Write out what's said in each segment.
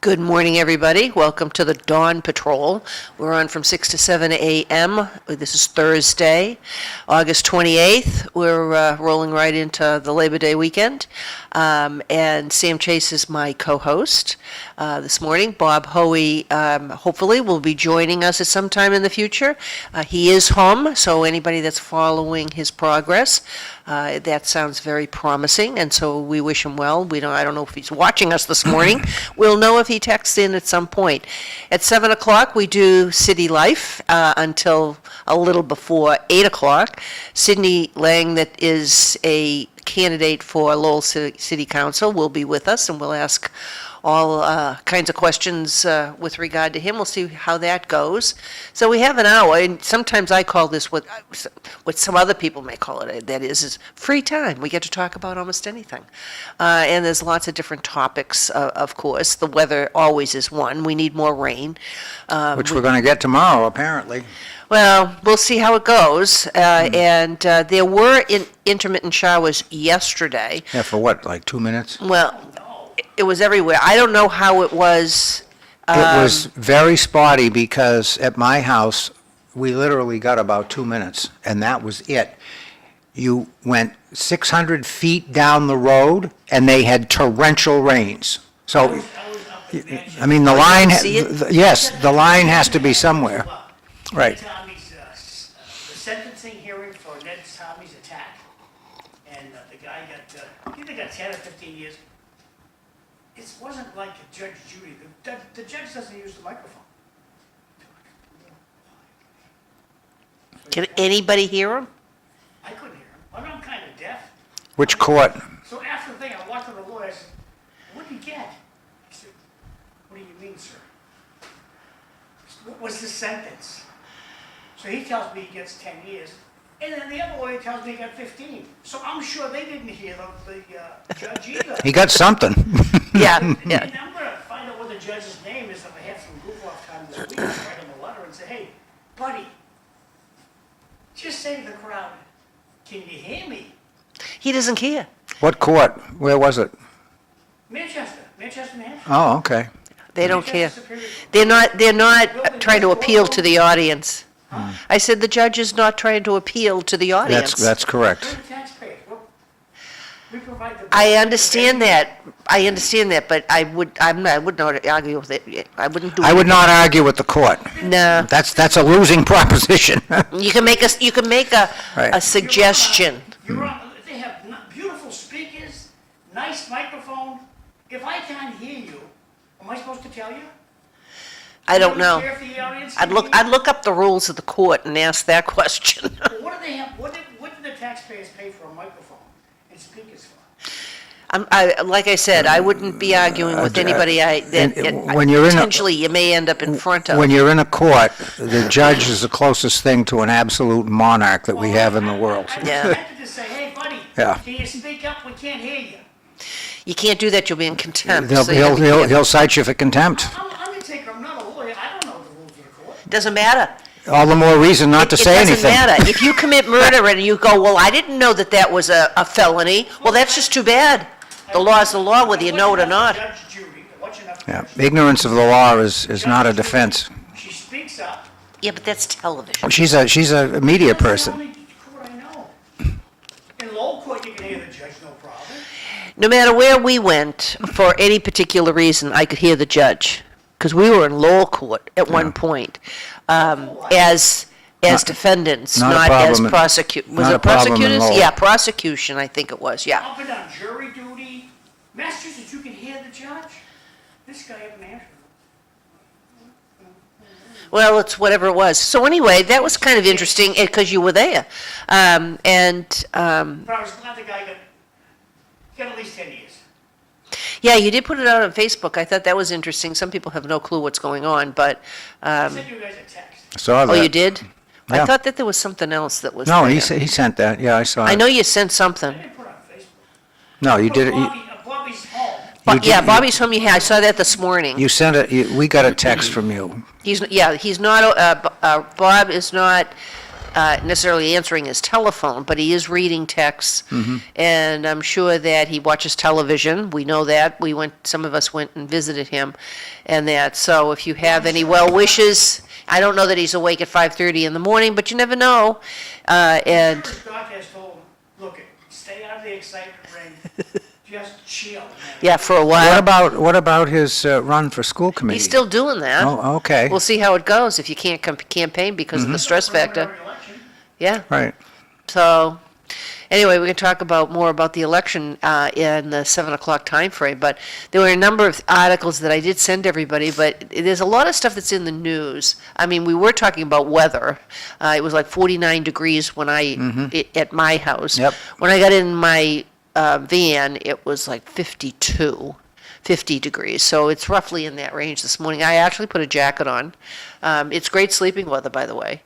Good morning, everybody. Welcome to the Dawn Patrol. We're on from 6 to 7 a.m. This is Thursday, August 28th. We're rolling right into the Labor Day weekend. And Sam Chase is my co-host this morning. Bob Hoey hopefully will be joining us at some time in the future. He is home, so anybody that's following his progress, that sounds very promising, and so we wish him well. I don't know if he's watching us this morning. We'll know if he texts in at some point. At 7 o'clock, we do City Life until a little before 8 o'clock. Sidney Liang, that is a candidate for Lowell City Council, will be with us, and we'll ask all kinds of questions with regard to him. We'll see how that goes. So we have an hour, and sometimes I call this what some other people may call it, that is free time. We get to talk about almost anything. And there's lots of different topics, of course. The weather always is one. We need more rain. Which we're going to get tomorrow, apparently. Well, we'll see how it goes. And there were intermittent showers yesterday. Yeah, for what, like 2 minutes? Well, it was everywhere. I don't know how it was. It was very spotty because at my house, we literally got about 2 minutes, and that was it. You went 600 feet down the road, and they had torrential rains. So, I mean, the line, yes, the line has to be somewhere. Right. The sentencing hearing for Ned Tarmey's attack, and the guy got, I think they got 10 or 15 years. It wasn't like a Judge Judy. The judge doesn't use the microphone. Can anybody hear him? I couldn't hear him. I'm kind of deaf. Which court? So after the thing, I walked to the lawyer. I said, "What did you get?" He said, "What do you mean, sir? What was the sentence?" So he tells me he gets 10 years. And then the other lawyer tells me he got 15. So I'm sure they didn't hear the judge either. He got something. Yeah. And I'm going to find out what the judge's name is if I have some goof-off time this week. Write him a letter and say, "Hey, buddy, just say to the crowd, can you hear me?" He doesn't care. What court? Where was it? Manchester, New Hampshire. Oh, okay. They don't care. Superior They're not trying to appeal to the audience. I said the judge is not trying to appeal to the audience. That's correct. We're the taxpayers. We provide the. I understand that, but I would not argue with it. I wouldn't do it. I would not argue with the court. No. That's a losing proposition. You can make a Right. suggestion. They have beautiful speakers, nice microphone. If I can't hear you, am I supposed to tell you? I don't know. Care if the audience I'd can look hear you? up the rules of the court and ask that question. What do they have? What do the taxpayers pay for a microphone and speakers for? Like I said, I wouldn't be arguing with anybody when you're in a- potentially you may end up in front of. When you're in a court, the judge is the closest thing to an absolute monarch that we have in the world. I Yeah. expected to say, "Hey, buddy, Yeah. can you speak up? We can't hear you." You can't do that, you'll be in contempt. He'll, so you have to be careful. he'll cite you for contempt. I'm a taker. I'm not a lawyer. I don't know the rules of the court. Doesn't matter. All the more reason not to say anything. It doesn't matter. If you commit murder and you go, "Well, I didn't know that was a felony," well, that's just too bad. The law is the law, whether you know it or not. Judge Judy, watch enough Yeah, judges. ignorance of the law is not a defense. She speaks up. Yeah, but that's television. She's a media That's the person. only court I know. In Lowell court, you can hear the judge, no problem. no matter where we went, for any particular reason, I could hear the judge, because we were in Lowell Court at one point, as defendants, not a not as problem. prosecutors. Was Not it a problem in prosecutors? Lowell. Yeah, prosecution, I think it was, yeah. Up and down jury duty. Massachusetts, you can hear the judge. This guy up in Hampshire. Well, it's whatever it was. So anyway, that was kind of interesting, because you were there. But I was glad the guy got at least 10 years. Yeah, you did put it out on Facebook. I thought that was interesting. Some people have no clue what's going on, but, I sent you guys a text. Saw that. oh, you did? I Yeah. thought that there was something else that was No, there. he sent that, yeah, I saw it. I know you sent something. I didn't put it on Facebook. No, you did it, Bobby's home. But, you yeah, did- Bobby's home, I saw that this morning. you sent it, we got a text from you. He's not, Bob is not necessarily answering his telephone, but he is reading texts. And I'm sure that he watches television. We know that. Some of us went and visited him and that. So if you have any well wishes, I don't know that he's awake at 5:30 in the morning, but you never know. And His doctor has told him, look, stay out of the excitement ring. Just chill, man. yeah, for a while. What about his run for school committee? He's still doing that. Oh, okay, We'll see how it goes if you can't campaign because of the stress factor. Preliminary election. Yeah. right. So, anyway, we can talk more about the election in the 7 o'clock time frame. But there were a number of articles that I did send everybody, but there's a lot of stuff that's in the news. I mean, we were talking about weather. It was like 49 degrees when at my house. Yep. When I got in my van, it was like 50 degrees. So it's roughly in that range this morning. I actually put a jacket on. It's great sleeping weather, by the way.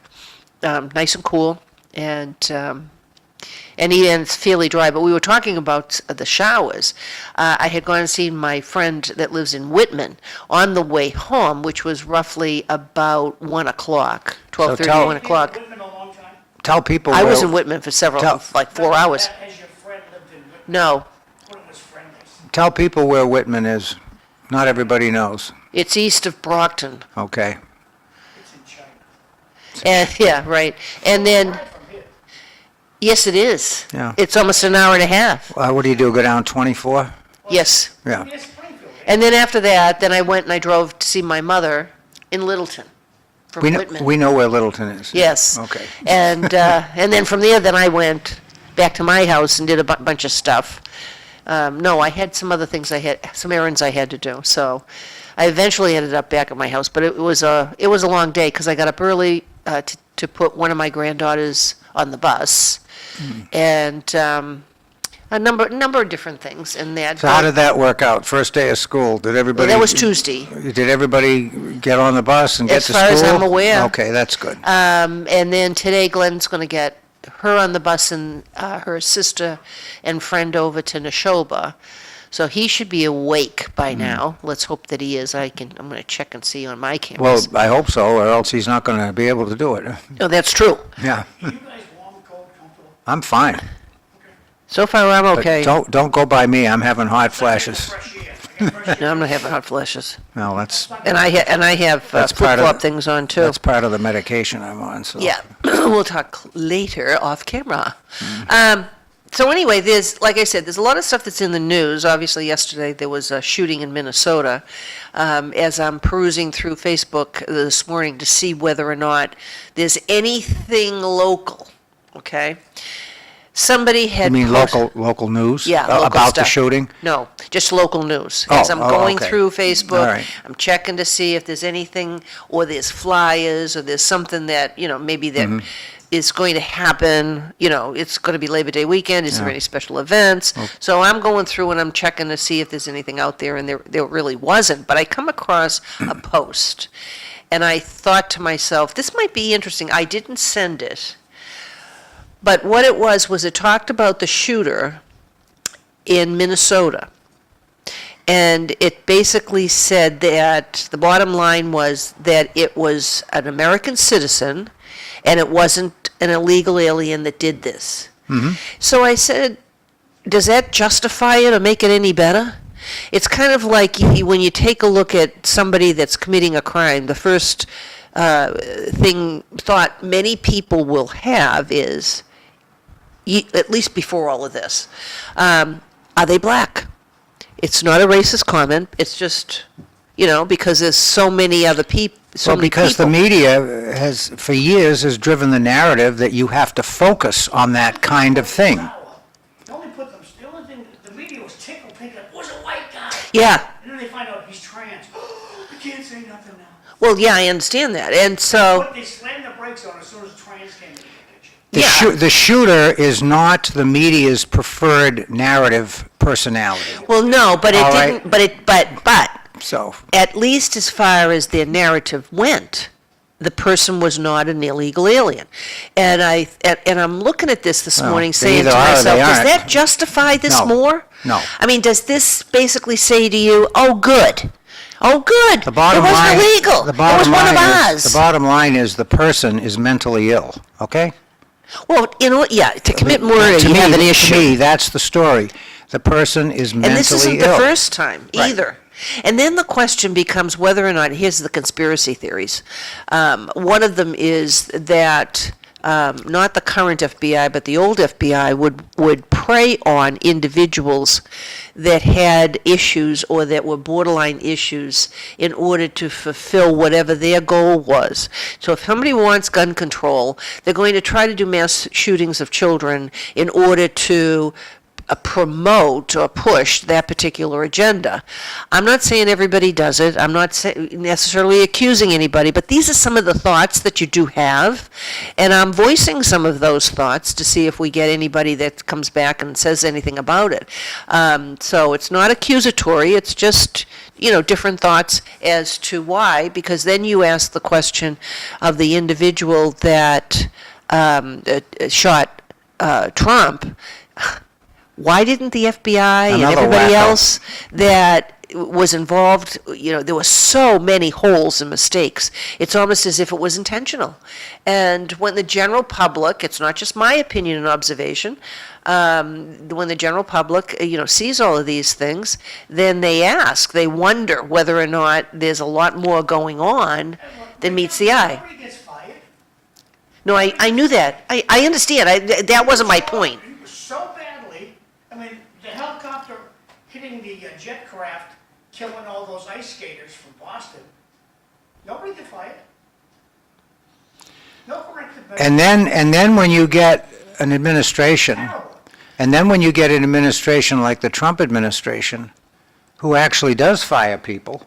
Nice and cool, and it's fairly dry. But we were talking about the showers. I had gone and seen my friend that lives in Whitman on the way home, which was roughly about 1 o'clock, 12:30, tell- 1 o'clock. You've been in Whitman a long time? Tell people. I was where- in Whitman for Tell- like 4 hours. Has your friend lived in Whitman? No, When it was friendlies? Tell people where Whitman is. Not everybody knows. it's east of Brockton. Okay. It's in China. And, yeah, right. And then, Right from here. yes, it is. Yeah. It's almost an hour and a half. What do you do, go down 24? Yes. Yeah. Yes, Springfield. And then after that, then I went and I drove to see my mother in Littleton from Whitman. We know where Littleton is. Yes. Okay. And then from there, then I went back to my house and did a bunch of stuff. No, I had some other things some errands I had to do. So I eventually ended up back at my house, but it was a long day because I got up early to put one of my granddaughters on the bus, and a number of different things in that. So how did that work out? First day of school, did everybody? That was Tuesday. Did everybody get on the bus and get As to far school? as I'm aware. Okay, that's good. And then today, Glenn's going to get her on the bus and her sister and friend over to Neshoba. So he should be awake by now. Let's hope that he is. I'm going to check and see on my Well, cameras. I hope so, or else he's not going to be able to do it. Oh, that's true. Yeah, You guys warm, cold, comfortable? I'm fine. So far, I'm But okay. don't go by me, I'm having hot flashes. Fresh air. I got fresh air. No, I'm not having hot flashes. No, that's And I have That's part of flip-flop it. things on, too. That's part of the medication I'm on, so. Yeah, we'll talk later off camera. So anyway, like I said, there's a lot of stuff that's in the news. Obviously, yesterday there was a shooting in Minnesota. As I'm perusing through Facebook this morning to see whether or not there's anything local, okay? Somebody had. You mean post- local news? Yeah, local About the stuff. shooting? No, just local news. Oh, As I'm going okay. through All Facebook, right. I'm checking to see if there's anything, or there's flyers, or there's something that, maybe that Mm-hmm. is going to happen, it's going to be Labor Day weekend, is there Yeah. any special events? So I'm going through and I'm checking to see if there's anything out there, and there really wasn't. But I come across a post, and I thought to myself, this might be interesting. I didn't send it. But what it was it talked about the shooter in Minnesota. And it basically said that the bottom line was that it was an American citizen and it wasn't an illegal alien that did this. So I said, does that justify it or make it any better? It's kind of like when you take a look at somebody that's committing a crime, the first thought many people will have is, at least before all of this, are they black? It's not a racist comment, it's just, because there's so many other people, Well, because the media has, for years, has driven the narrative that you have to focus on that kind of thing. The only thing, the media was tickled, thinking, it was a white guy. Yeah. And then they find out he's trans. I can't say nothing now. Well, yeah, I understand that, and so, But they slammed the brakes on as soon as trans came into the picture. The shooter is not the media's preferred narrative personality. well, no, but it All right. didn't, but, So, at least as far as their narrative went, the person was not an illegal alien. And I'm looking at this Well, morning they saying to either are or myself, they does aren't. that justify this No. more? No. I mean, does this basically say to you, oh, good, the bottom it line. wasn't illegal, The it bottom was one of line ours? is, the bottom line is the person is mentally ill, okay? Well, to commit murder, To you me- have an To issue. me, that's the story. The person is mentally ill. And this isn't the first time Right. either. And then the question becomes whether or not, here's the conspiracy theories. One of them is that not the current FBI, but the old FBI would prey on individuals that had issues or that were borderline issues in order to fulfill whatever their goal was. So if somebody wants gun control, they're going to try to do mass shootings of children in order to promote or push that particular agenda. I'm not saying everybody does it. I'm not necessarily accusing anybody, but these are some of the thoughts that you do have, and I'm voicing some of those thoughts to see if we get anybody that comes back and says anything about it. So it's not accusatory, it's just, different thoughts as to why, because then you ask the question of the individual that shot Trump. Why didn't the FBI and Another everybody wacko. else that was involved, there were so many holes and mistakes. It's almost as if it was intentional. And when the general public, it's not just my opinion and observation, when the general public, sees all of these things, then they wonder whether or not there's a lot more going on than meets the eye. Nobody gets fired. No, I knew that. I understand. That wasn't my point. It was so badly, the helicopter hitting the jet craft, killing all those ice skaters from Boston. Nobody get fired. No corrective measures. And then when you get an administration, Terrible. and then when you get an administration like the Trump administration, who actually does fire people,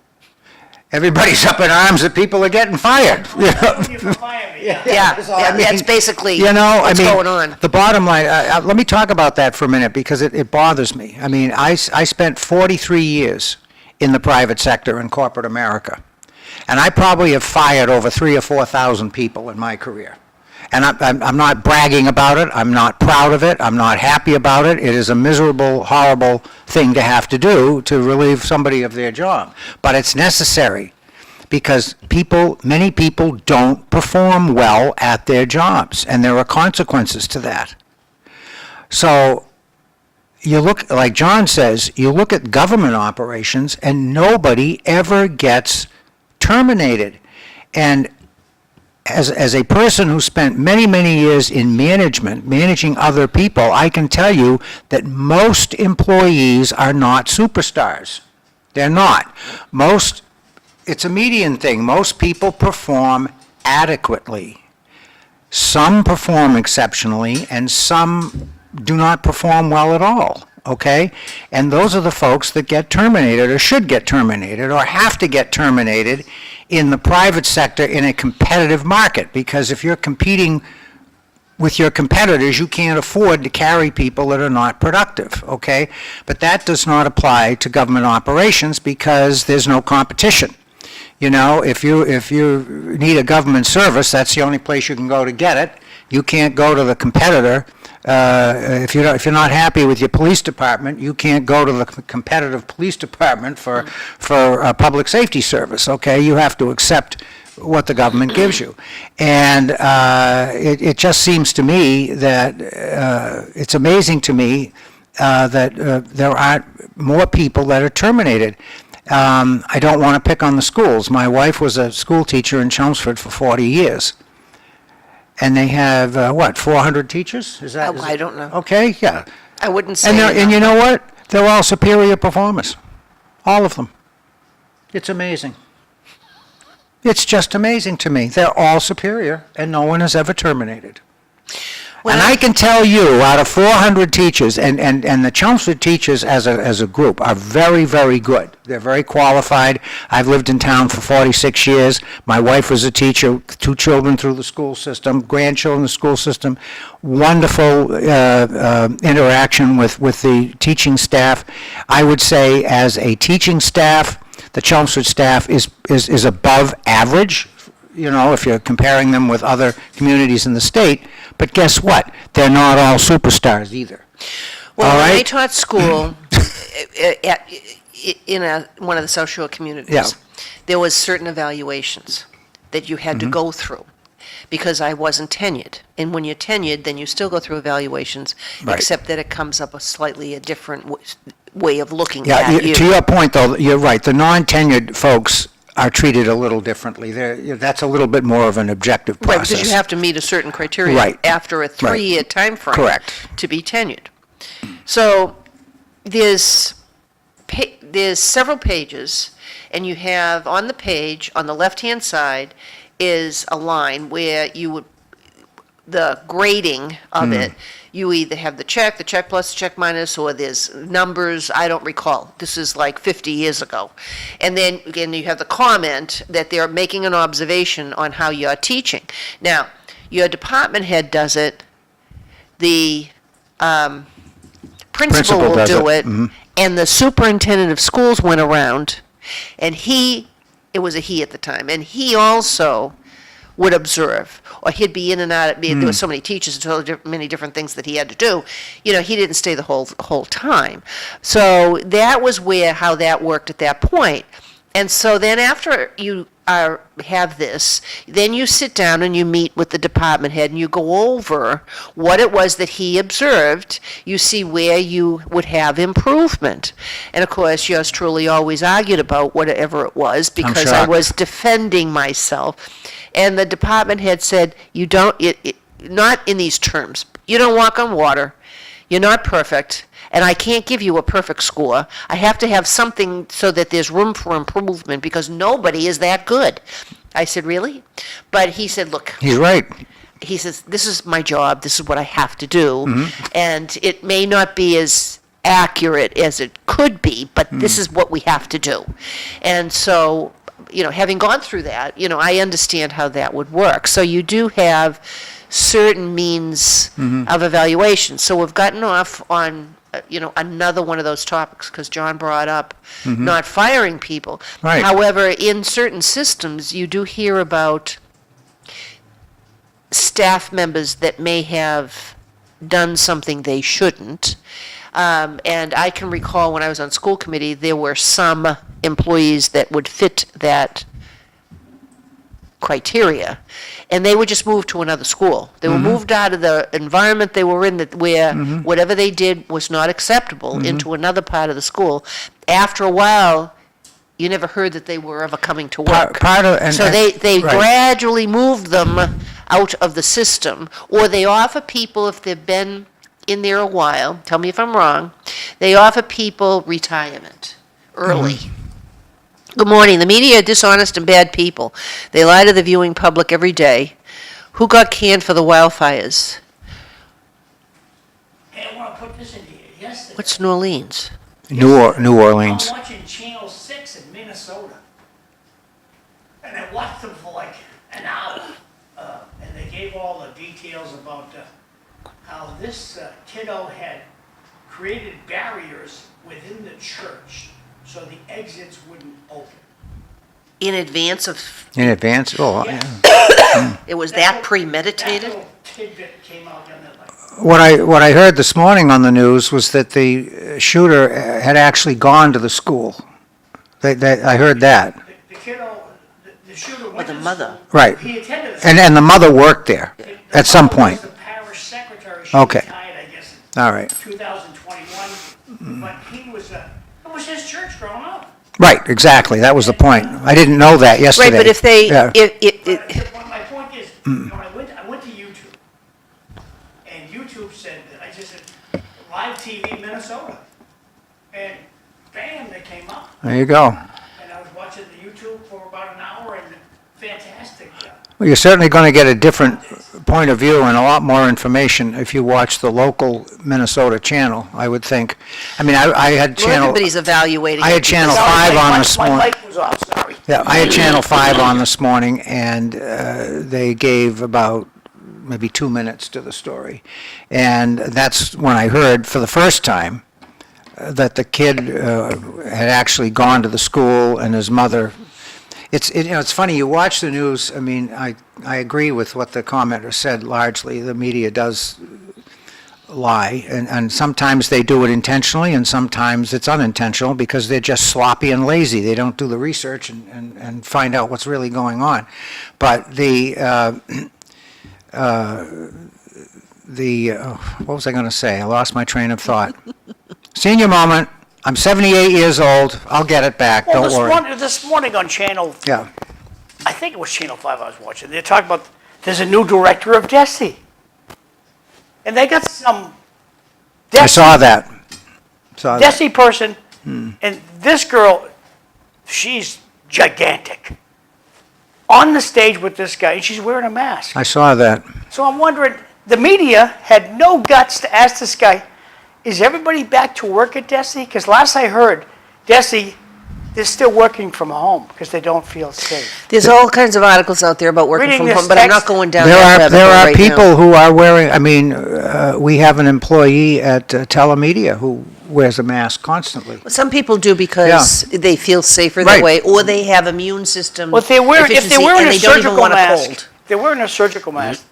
everybody's up in arms that people are getting fired. You can fire me. Yeah, that's basically what's going on. The bottom line, let me talk about that for a minute because it bothers me. I spent 43 years in the private sector in corporate America, and I probably have fired over 3,000 or 4,000 people in my career. And I'm not bragging about it, I'm not proud of it, I'm not happy about it. It is a miserable, horrible thing to have to do to relieve somebody of their job. But it's necessary because many people don't perform well at their jobs, and there are consequences to that. So you look, like John says, you look at government operations and nobody ever gets terminated. And as a person who spent many, many years in management, managing other people, I can tell you that most employees are not superstars. They're not. It's a median thing. Most people perform adequately. Some perform exceptionally, and some do not perform well at all, okay? And those are the folks that get terminated, or should get terminated, or have to get terminated in the private sector in a competitive market, because if you're competing with your competitors, you can't afford to carry people that are not productive, okay? But that does not apply to government operations because there's no competition. If you need a government service, that's the only place you can go to get it. You can't go to the competitor. If you're not happy with your police department, you can't go to the competitive police department for a public safety service, okay? You have to accept what the government gives you. And it just seems to me that it's amazing to me that there aren't more people that are terminated. I don't want to pick on the schools. My wife was a school teacher in Chelmsford for 40 years. And they have, 400 teachers? Is that? I don't know. Okay, yeah. I wouldn't say. And you know what? They're all superior performers. All of them. It's amazing. It's just amazing to me. They're all superior, and no one is ever terminated. And I can tell you, out of 400 teachers, and the Chelmsford teachers as a group are very, very good. They're very qualified. I've lived in town for 46 years. My wife was a teacher, 2 children through the school system, grandchildren in the school system. Wonderful interaction with the teaching staff. I would say as a teaching staff, the Chelmsford staff is above average, you know, if you're comparing them with other communities in the state. But guess what? They're not all superstars either. Well, All when I right? taught school in one of the South Shore communities, Yeah. there was certain evaluations that you had to go through because I wasn't tenured. And when you're tenured, then you still go through evaluations, Right. except that it comes up a slightly different way of looking Yeah, at you. to your point, though, you're right. The non-tenured folks are treated a little differently. That's a little bit more of an objective Right, process. because you have to meet a certain criteria Right. after a 3-year time frame Correct. to be tenured. So there's several pages, and you have on the page, on the left-hand side, is a line where you would, the grading of it, you either have the check plus, the check minus, or there's numbers, I don't recall. This is like 50 years ago. And then, again, you have the comment that they're making an observation on how you're teaching. Now, your department head does it, the principal will does do it, it, and the superintendent of schools went around, and it was a he at the time, and he also would observe, or he'd be in and out. There were so many teachers and so many different things that he had to do. You know, he didn't stay the whole time. So that was how that worked at that point. And so then after you have this, then you sit down and you meet with the department head and you go over what it was that he observed. You see where you would have improvement. And of course, yours truly always argued about whatever it was because I shocked. was defending myself. And the department head said, you don't, not in these terms, you don't walk on water, you're not perfect, and I can't give you a perfect score. I have to have something so that there's room for improvement because nobody is that good. I said, really? But he said, look, He's right. he says, this is my job, this is what I have to do, and it may not be as accurate as it could be, but this is what we have to do. And so, you know, having gone through that, you know, I understand how that would work. So you do have certain means of evaluation. So we've gotten off on, you know, another one of those topics because John brought up not firing people. Right. However, in certain systems, you do hear about staff members that may have done something they shouldn't. And I can recall when I was on school committee, there were some employees that would fit that criteria, and they were just moved to another school. They were moved out of the environment they were in, where whatever they did was not acceptable, into another part of the school. After a while, you never heard that they were ever coming to work. So they right. gradually moved them out of the system, or they offer people, if they've been in there a while, tell me if I'm wrong, they offer people retirement early. Good morning. The media are dishonest and bad people. They lie to the viewing public every day. Who got canned for the wildfires? Hey, I want to put this in here. Yesterday, What's New Orleans? New Orleans. I'm watching Channel 6 in Minnesota. And I watched them for like an hour. And they gave all the details about how this kiddo had created barriers within the church so the exits wouldn't open. In advance of, In advance? Oh, Yes. yeah. it was that That premeditated? little tidbit came out on that, like, What I heard this morning on the news was that the shooter had actually gone to the school. I heard that. the kiddo, the shooter Or went the to mother? school. Right. He attended the And the mother worked there The at some mother point. was the parish secretary. She Okay. retired, I guess, All right. in 2021. But he was, it was his church growing up. Right, exactly. That was the point. I didn't know that yesterday. Right, but if they, Yeah. But my point is, Mm. when I went to YouTube, and YouTube said, I just said, live TV Minnesota. came up, There you go. and I was watching the YouTube for about an hour, and fantastic. Well, you're certainly going to get a different point of view and a lot more information if you watch the local Minnesota channel, I would think. I mean, I had Well, channel, everybody's evaluating I it had channel because- 5 on this My morning. mic was off, sorry. Yeah, I had Channel 5 on this morning, and they gave about maybe 2 minutes to the story. And that's when I heard for the first time that the kid had actually gone to the school and his mother. It's funny, you watch the news, I mean, I agree with what the commenter said largely. The media does lie, and sometimes they do it intentionally, and sometimes it's unintentional because they're just sloppy and lazy. They don't do the research and find out what's really going on. But what was I going to say? I lost my train of thought. Senior moment. I'm 78 years old. I'll get it back. Well, Don't worry. this morning on Channel, Yeah. I think it was Channel 5 I was watching, they're talking about, there's a new director of DESE. And they got some I saw that. Saw that. DESE person, and this girl, she's gigantic. On the stage with this guy, and she's wearing a mask. I saw that. So I'm wondering, the media had no guts to ask this guy, is everybody back to work at DESE? Because last I heard, DESE is still working from home because they don't feel safe. There's all kinds of articles out there about working Reading from this home, but I'm not text- going down There that are rabbit there hole are right people now. who are wearing. I mean, we have an employee at Telemedia who wears a mask constantly. Some people do because they feel safer that Right. way, or they have immune system Well, if they're wearing efficiency, a and they don't even surgical want a mask, cold. they're wearing a surgical mask.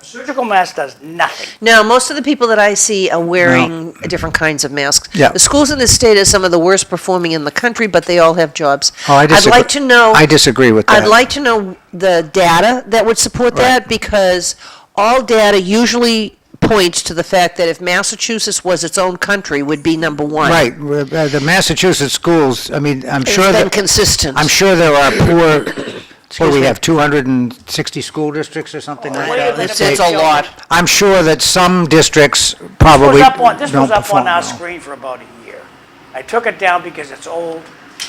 A surgical mask does nothing. No, most of the people that I see are wearing different kinds of masks. Yeah. The schools in this state are some of the worst performing in the country, but they all have jobs. Oh, I disagree. I'd like to know. I disagree with that. I'd like to know the data that would support that, because all data usually points to the fact that if Massachusetts was its own country, would be number one. Right, the Massachusetts schools. I mean, I'm It's sure been that consistent. I'm sure there are poor. What do we have, 260 school districts or something like wait a that? minute. It's a lot. I'm sure that some districts probably This don't was up perform on our well. screen for about a year. I took it down because it's old.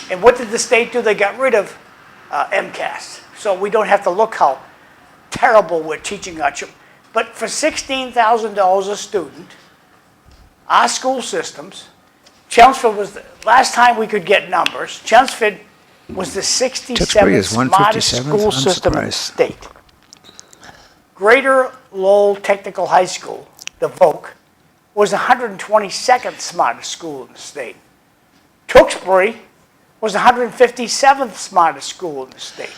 And what did the state do? They got rid of MCAS. So we don't have to look how terrible we're teaching our children. But for $16,000 a student, our school systems, Chelmsford was, last time we could get numbers, Chelmsford was the Tewksbury 67th is smartest 157th? school I'm system in the surprised. state. Greater Lowell Technical High School, the VOC, was the 122nd smartest school in the state. Tewksbury was the 157th smartest school in the state.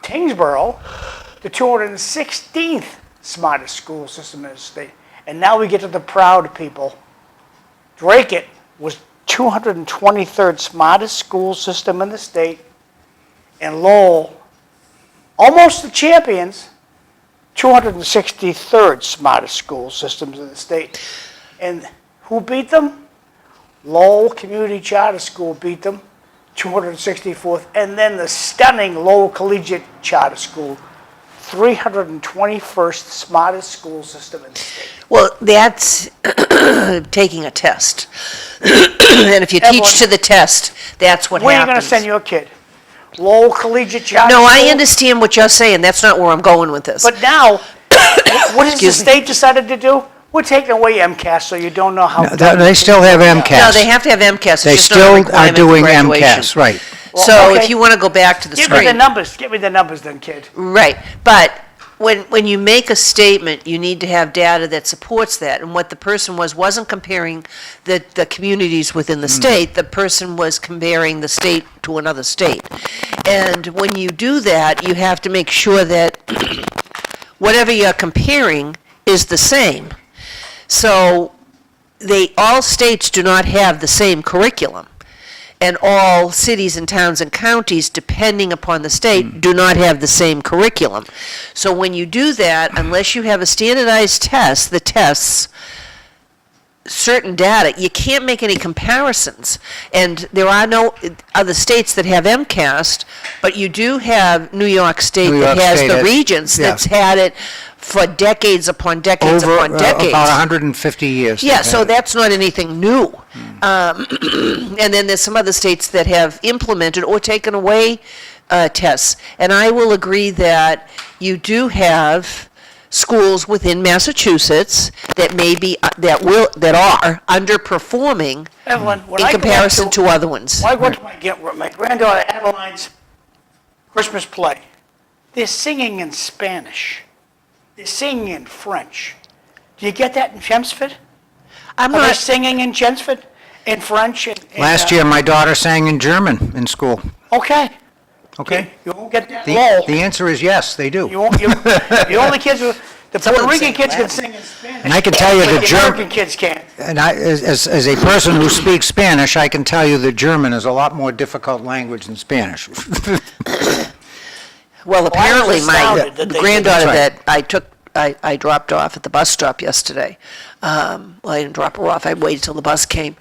Tingsboro, the 216th smartest school system in the state. And now we get to the proud people. Drake was 223rd smartest school system in the state. And Lowell, almost the champions, 263rd smartest school systems in the state. And who beat them? Lowell Community Charter School beat them, 264th. And then the stunning Lowell Collegiate Charter School, 321st smartest school system in the state. Well, that's taking a test. And if you Evelyn, teach to the test, that's what Where are you happens. going to send your kid? Lowell Collegiate Charter No, School? I understand what you're saying. That's not where I'm going with this. But now, what has the Excuse me. state decided to do? We're taking away MCAS, so you don't know how. No, they still have MCAS. No, they have to have MCAS. It's They just not a still are requirement for doing graduation. MCAS, right. So Well, okay. if you want to go back to the Give me the screen. numbers. Give me the numbers then, kid. Right, but when you make a statement, you need to have data that supports that. And what the person wasn't comparing the communities within the state, the person was comparing the state to another state. And when you do that, you have to make sure that whatever you're comparing is the same. So all states do not have the same curriculum. And all cities and towns and counties, depending upon the state, do not have the same curriculum. So when you do that, unless you have a standardized test that tests certain data, you can't make any comparisons. And there are no other states that have MCAS, but you do have New York State New that York has State the has- regents yeah. that's had it for decades upon decades Over upon decades. about 150 years. Yeah, they've so had it. that's not anything new. And then there's some other states that have implemented or taken away tests. And I will agree that you do have schools within Massachusetts that may be, that are underperforming Evelyn, when in I go comparison to other ones. When I go to my granddaughter Adeline's Christmas play, they're singing in Spanish. They're singing in French. Do you get that in Chelmsford? I'm Are they not, singing in Chelmsford, in French? Last year, my daughter sang in German in school. Okay. Okay? You won't get that low. The answer is yes, they do. You won't, the only kids, the Puerto Someone Rican say kids can Latin. sing in Spanish. And I can tell you but the American kids can't. And as a person who speaks Spanish, I can tell you that German is a lot more difficult language than Spanish. well, apparently my astounded that they did granddaughter that. that I dropped off at the bus stop yesterday. Well, I didn't drop her off. I waited till the bus came.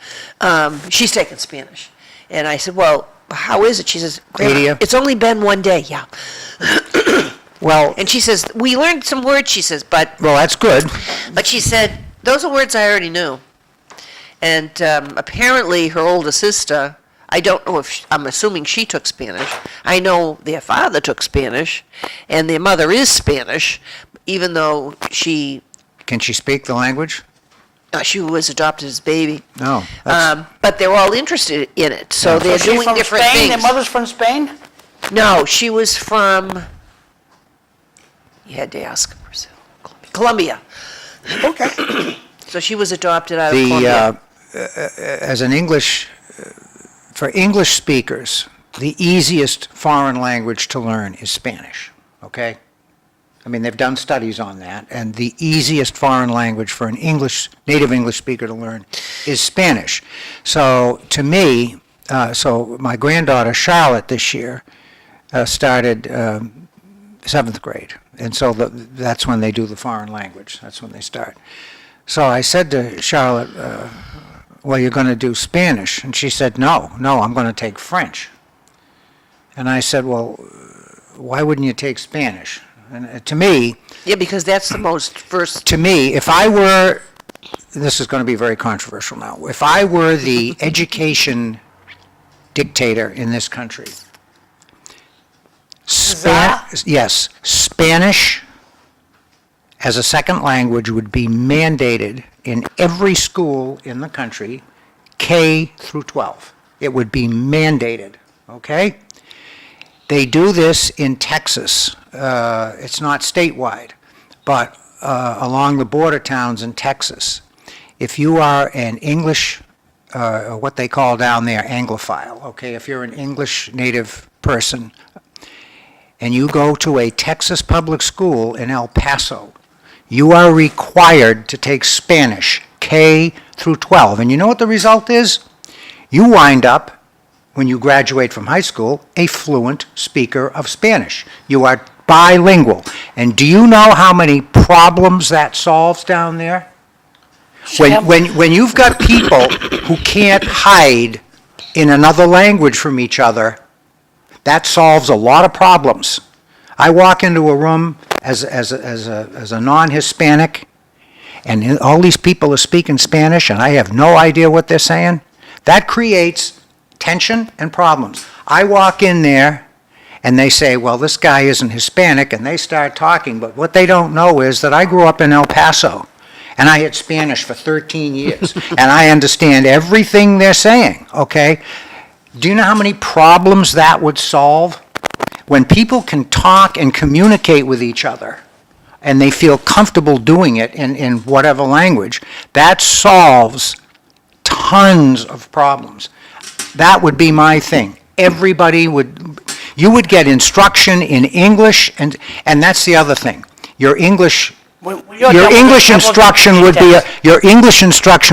She's taking Spanish. And I said, well, how is it? She says, "Grandma, Media? it's only been one day, yeah. Well, And she says, we learned some words, she says, but that's good. she said, those are words I already knew. And apparently her older sister, I don't know if, I'm assuming she took Spanish. I know their father took Spanish, and their mother is Spanish, even though she Can she speak the language? was adopted as a baby. No. that's- But they're all interested in it, so they're Is she doing from different Spain? Their things. mother's from Spain? No, she was from, you had to ask, Brazil, Colombia. Okay. So she was adopted out of Colombia. As an English, for English speakers, the easiest foreign language to learn is Spanish, okay? I mean, they've done studies on that, and the easiest foreign language for an native English speaker to learn is Spanish. So to me, so my granddaughter Charlotte this year started 7th grade, and so that's when they do the foreign language. That's when they start. So I said to Charlotte, well, you're going to do Spanish. And she said, no, I'm going to take French. And I said, well, why wouldn't you take Spanish? And to me, Yeah, because that's the most first, if I were, this is going to be very controversial now, if I were the education dictator in this country, yes, Spanish as a second language would be mandated in every school in the country, K through 12. It would be mandated, okay? They do this in Texas. It's not statewide, but along the border towns in Texas. If you are an English, what they call down there, Anglophile, okay? If you're an English native person, and you go to a Texas public school in El Paso, you are required to take Spanish, K through 12. And you know what the result is? You wind up, when you graduate from high school, a fluent speaker of Spanish. You are bilingual. And do you know how many problems that solves down there? When you've got people who can't hide in another language from each other, that solves a lot of problems. I walk into a room as a non-Hispanic, and all these people are speaking Spanish, and I have no idea what they're saying. That creates tension and problems. I walk in there, and they say, well, this guy isn't Hispanic, and they start talking, but what they don't know is that I grew up in El Paso, and I had Spanish for 13 years, and I understand everything they're saying, okay? Do you know how many problems that would solve? When people can talk and communicate with each other, and they feel comfortable doing it in whatever language, that solves tons of problems. That would be my thing. You would get instruction in English, and that's the other thing. Your English instruction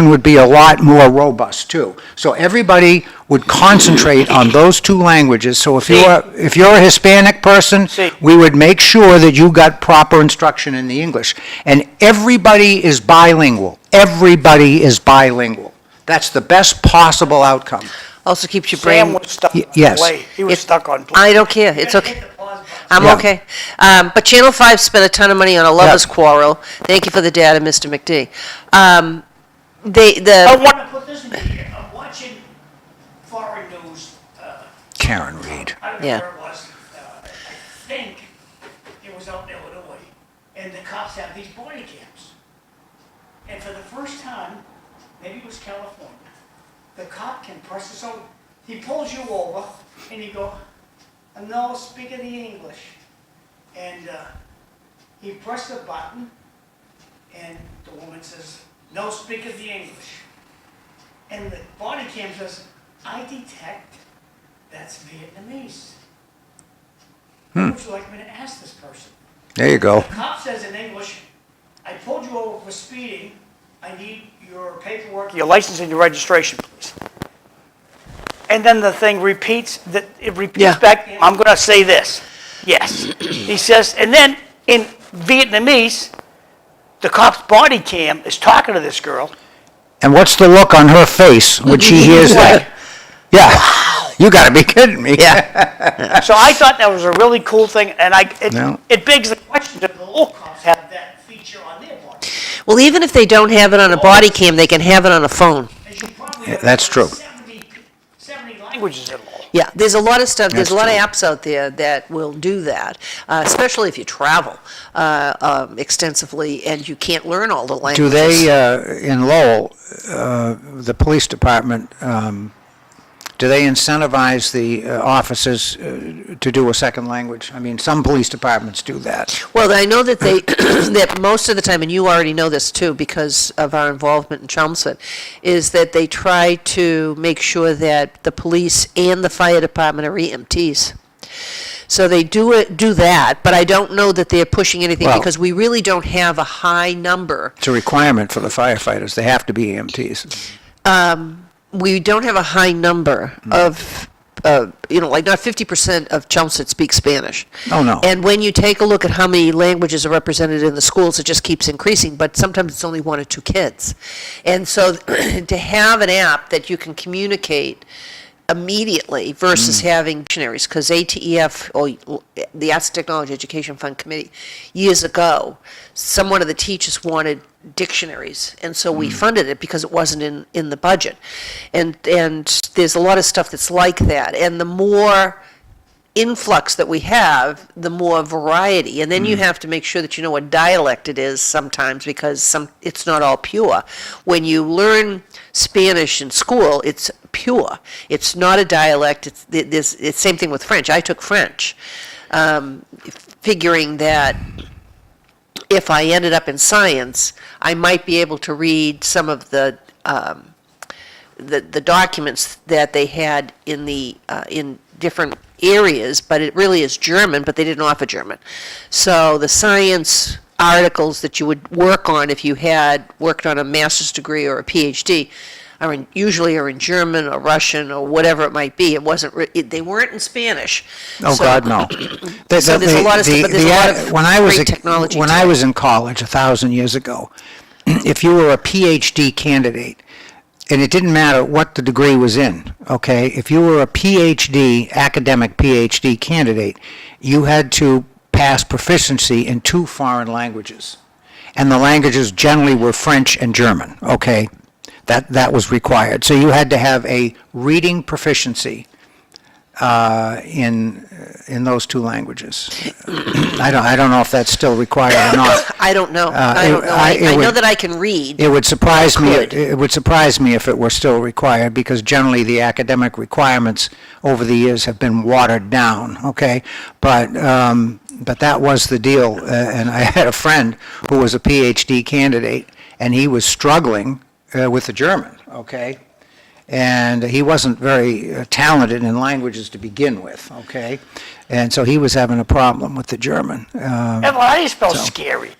would be a lot more robust too. So everybody would concentrate on those two languages. So if you're a Hispanic person, we would make sure that you got proper instruction in the English. And everybody is bilingual. Everybody is bilingual. That's the best possible outcome. also keeps your Sam brain, was stuck on yes. play. He was stuck on play. I don't care, it's okay. I'm Yeah. okay. But Channel 5 spent a ton of money on a lover's quarrel. Thank you for the data, Mr. McD. I want to put this in here. I'm watching foreign news. Karen Reed. I don't know Yeah. where it was. I think it was out in Illinois, and the cops have these body cams. And for the first time, maybe it was California, the cop can press this over. He pulls you over, and you go, "No, speak the English." And he pressed the button, and the woman says, "No, speak the English." And the body cam says, "I detect that's Vietnamese. Would you like me to ask this person?" There you go. The cop says in English, "I pulled you over for speeding. I need your paperwork, your license and your registration, please." And then the thing repeats, it repeats Yeah. back, "I'm going to say this." Yes. He says, and then in Vietnamese, the cop's body cam is talking to this girl. And what's the look on her face when she hears that? Yeah, you gotta be kidding me. Yeah. So I thought that was a really cool thing, and No. it begs the question, do the local cops have that feature on their body? Well, even if they don't have it on a body cam, they can have it on a phone. As you probably Yeah, know, that's there's true. 70 languages in all. Yeah, there's a lot of stuff, there's a lot of That's apps out there that will do that, especially if you travel extensively and you can't learn all the languages. Do they, in Lowell, the police department, do they incentivize the officers to do a second language? I mean, some police departments do that. Well, I know that they, that most of the time, and you already know this too because of our involvement in Chelmsford, is that they try to make sure that the police and the fire department are EMTs. So they do that, but I don't know that they're pushing anything Well- because we really don't have a high number. It's a requirement for the firefighters. They have to be EMTs. We don't have a high number of, like not 50% of Chelmsford speak Spanish. Oh, no. And when you take a look at how many languages are represented in the schools, it just keeps increasing, but sometimes it's only 1 or 2 kids. And so to have an app that you can communicate immediately versus having dictionaries, because ATEF, or the Arts and Technology Education Fund Committee, years ago, one of the teachers wanted dictionaries, and so we funded it because it wasn't in the budget. And there's a lot of stuff that's like that, and the more influx that we have, the more variety, and then you have to make sure that you know what dialect it is sometimes, because it's not all pure. When you learn Spanish in school, it's pure. It's not a dialect. It's same thing with French. I took French, figuring that if I ended up in science, I might be able to read some of the documents that they had in different areas, but it really is German, but they didn't offer German. So the science articles that you would work on if you had worked on a master's degree or a PhD usually are in German or Russian or whatever it might be. It wasn't. They weren't in Spanish. Oh, So- God, no. So there's a lot of stuff, but there's a lot of When I was great technology When to I it. was in college 1,000 years ago, if you were a PhD candidate, and it didn't matter what the degree was in, okay? If you were a PhD, academic PhD candidate, you had to pass proficiency in 2 foreign languages. And the languages generally were French and German, okay? That was required. So you had to have a reading proficiency in those 2 languages. I don't know if that's still required or not. I don't know. I don't know. I know that I can read. It would surprise me. Could. It would surprise me if it were still required, because generally the academic requirements over the years have been watered down. Okay, but that was the deal. And I had a friend who was a PhD candidate, and he was struggling with the German. Okay. And he wasn't very talented in languages to begin with, okay? And so he was having a problem with the German. Evelyn, how do you spell so- scary?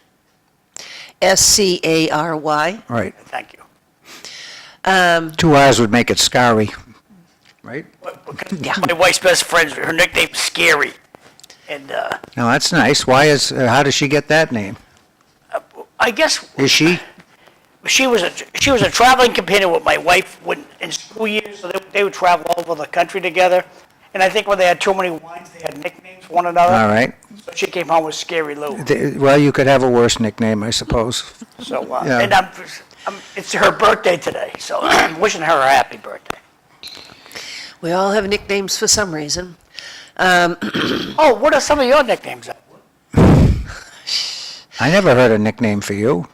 SCARY. Right. Thank you. 2 R's would make it scary, right? Yeah. My wife's best friend, her nickname's Scary. And Now, that's nice. How does she get that name? I guess Is she? she was a traveling companion with my wife when in school years, so they would travel all over the country together. And I think when they had too many wines, they had nicknames for one another. All right. So she came home with Scary Lou. Well, you could have a worse nickname, I suppose. So, Yeah. and it's her birthday today, so I'm wishing her a happy birthday. We all have nicknames for some reason. Oh, what are some of your nicknames? I never heard a nickname for you.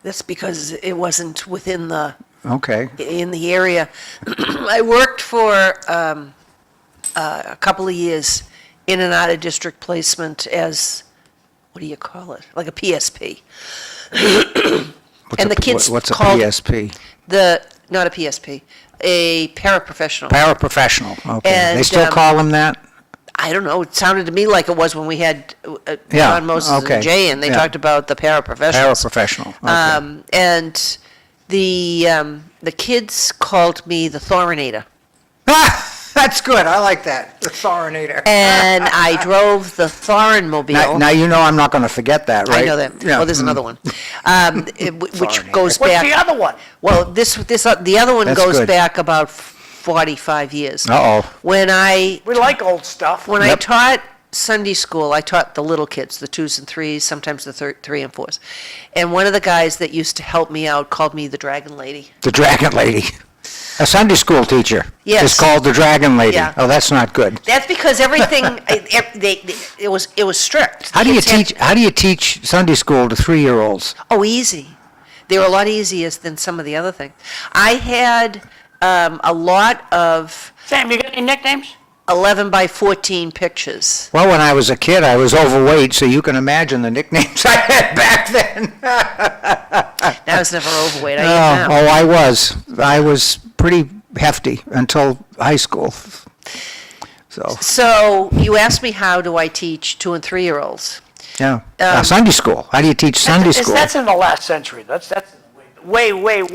That's because it wasn't within Okay. in the area. I worked for a couple of years in and out of district placement as, what do you call it? Like a PSP. And the kids What's a called PSP? Not a PSP, a paraprofessional. Paraprofessional, okay. They And, still call them that? I don't know, it sounded to me like it was when we had Yeah, John Moses okay, and Jay, and they yeah. talked about the paraprofessionals. Paraprofessional, okay. And the kids called me the Thorinator. That's good, I like that, the Thorinator. And I drove the Thorin-mobile. Now you know I'm not going to forget that, right? I know that. Yeah. Well, there's another one, which Thorinator. goes What's back. the other one? Well, the other one That's goes good. back about 45 years. Uh-oh. When I We like old stuff. When I Yep. taught Sunday school, I taught the little kids, the 2s and 3s, sometimes the 3 and 4s. And one of the guys that used to help me out called me the Dragon Lady. The Dragon Lady. A Sunday school teacher Yes. is called the Dragon Lady. Yeah. Oh, that's not good. That's because everything, it was strict. How do you Kids had- teach Sunday school to 3-year-olds? Oh, easy. They were a lot easier than some of the other things. I had a lot of Sam, you got any nicknames? 11 by 14 pictures. Well, when I was a kid, I was overweight, so you can imagine the nicknames I had back then. I was never overweight. I am now. I was. I was pretty hefty until high school. So, So you asked me, how do I teach 2 and 3-year-olds? yeah. Sunday school. How do you teach Sunday school? That's in the last century. That's way back.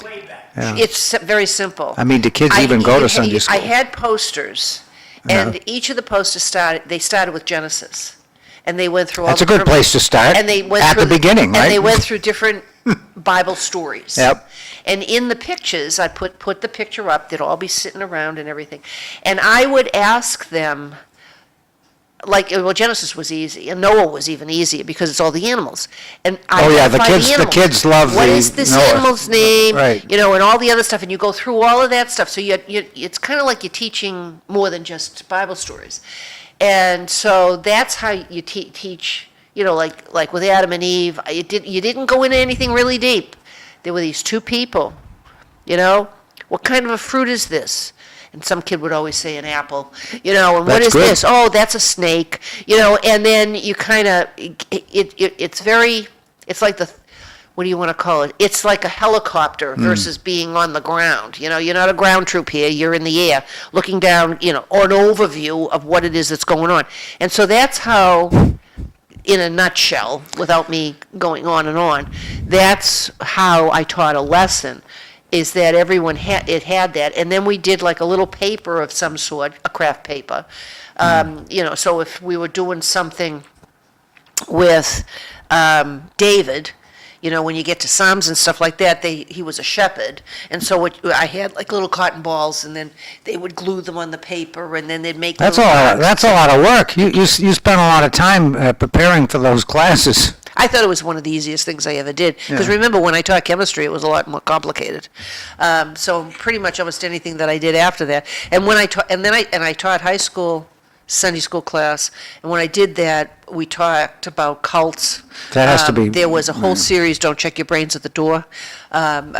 Yeah. It's very simple. I mean, do kids even go to Sunday school? I had posters, and each of the posters started with Genesis. And they went through all That's the a good different- place to start, and they went at through the beginning, right? And they went through different Bible stories. Yep. And in the pictures, I put the picture up, they'd all be sitting around and everything. And I would ask them, like, well, Genesis was easy, and Noah was even easier because it's all the animals. And I Oh, yeah, the identify kids- the animals. kids love What the is this Noah. animal's name? Right. You know, and all the other stuff, and you go through all of that stuff. So it's kind of like you're teaching more than just Bible stories. And so that's how you teach, you know, like with Adam and Eve, you didn't go into anything really deep. There were these two people, you know, what kind of a fruit is this? And some kid would always say an apple, you know, and what That's is good. this? Oh, that's a snake, you know, and then you kind of, it's like what do you want to call it? It's like a helicopter versus being on the ground. You know, you're not a ground troop here, you're in the air, looking down, you know, or an overview of what it is that's going on. And so that's how, in a nutshell, without me going on and on, that's how I taught a lesson, is that everyone had that. And then we did like a little paper of some sort, a craft paper. You know, so if we were doing something with David, you know, when you get to Psalms and stuff like that, he was a shepherd, and so I had like little cotton balls, and then they would glue them on the paper, and then they'd make That's little marks. that's a lot of work. You spent a lot of time preparing for those classes. I thought it was one of the easiest things I ever did, because Yeah. remember, when I taught chemistry, it was a lot more complicated. So pretty much almost anything that I did after that, and when I taught, and then I taught high school Sunday school class, and when I did that, we talked about cults. That has to be- There was a whole series, Don't Check Your Brains at the Door, and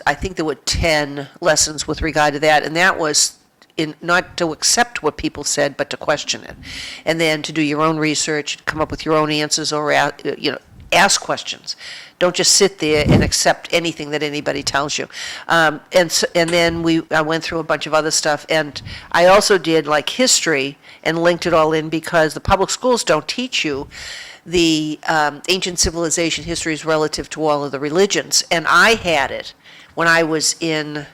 I think there were 10 lessons with regard to that, and that was not to accept what people said, but to question it, and then to do your own research, come up with your own answers, or you know, ask questions. Don't just sit there and accept anything that anybody tells you. And then I went through a bunch of other stuff, and I also did like history and linked it all in, because the public schools don't teach you the ancient civilization histories relative to all of the religions. And I had it when I was in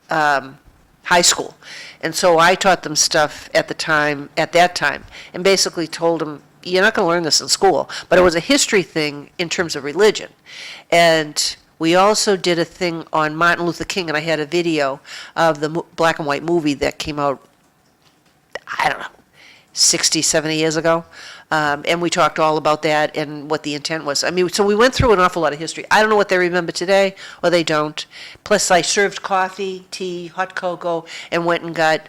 high school. And so I taught them stuff at that time, and basically told them, you're not going to learn this in school. But it was a history thing in terms of religion. And we also did a thing on Martin Luther King, and I had a video of the black and white movie that came out, I don't know, 60, 70 years ago. And we talked all about that and what the intent was. I mean, so we went through an awful lot of history. I don't know what they remember today, or they don't. Plus, I served coffee, tea, hot cocoa, and went and got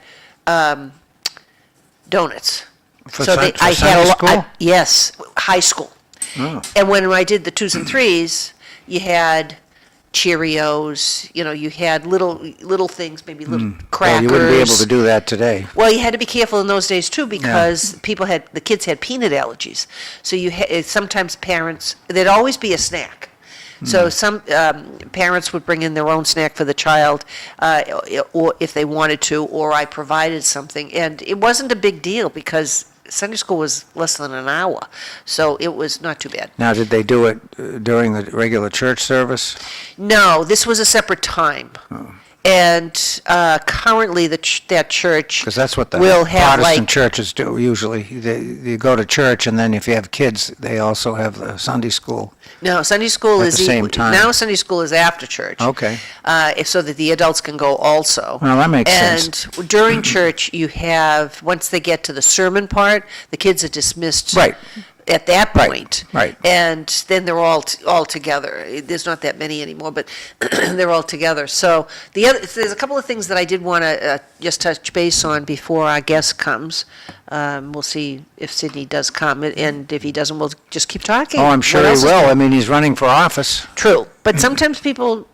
donuts. For So Sun- for I had Sunday a lo- school? yes, high school. Oh. And when I did the 2s and 3s, you had Cheerios, you had little things, maybe little Well, crackers. you wouldn't be able to do that today. Well, you had to be careful in those days too, because the kids had peanut allergies. So sometimes parents, there'd always be a snack. So some parents would bring in their own snack for the child, or if they wanted to, or I provided something. And it wasn't a big deal because Sunday school was less than an hour, so it was not too bad. Now, did they do it during the regular church service? No, this was a separate time. And currently, that church Because that's what the will have Protestant churches do usually. You go to church, and then if you have kids, they also have the Sunday school. No, Sunday school At is the same time. now Sunday school is after church. Okay. So that the adults can go also. Well, that makes sense. And during church, you have, once they get to the sermon part, the kids are dismissed. Right. At that Right, point. right. And then they're all together. There's not that many anymore, but they're all together. So there's a couple of things that I did want to just touch base on before our guest comes. We'll see if Sidney does come, and if he doesn't, we'll just keep talking. Oh, I'm sure What he else is will. there? I mean, he's running for office. True, but sometimes people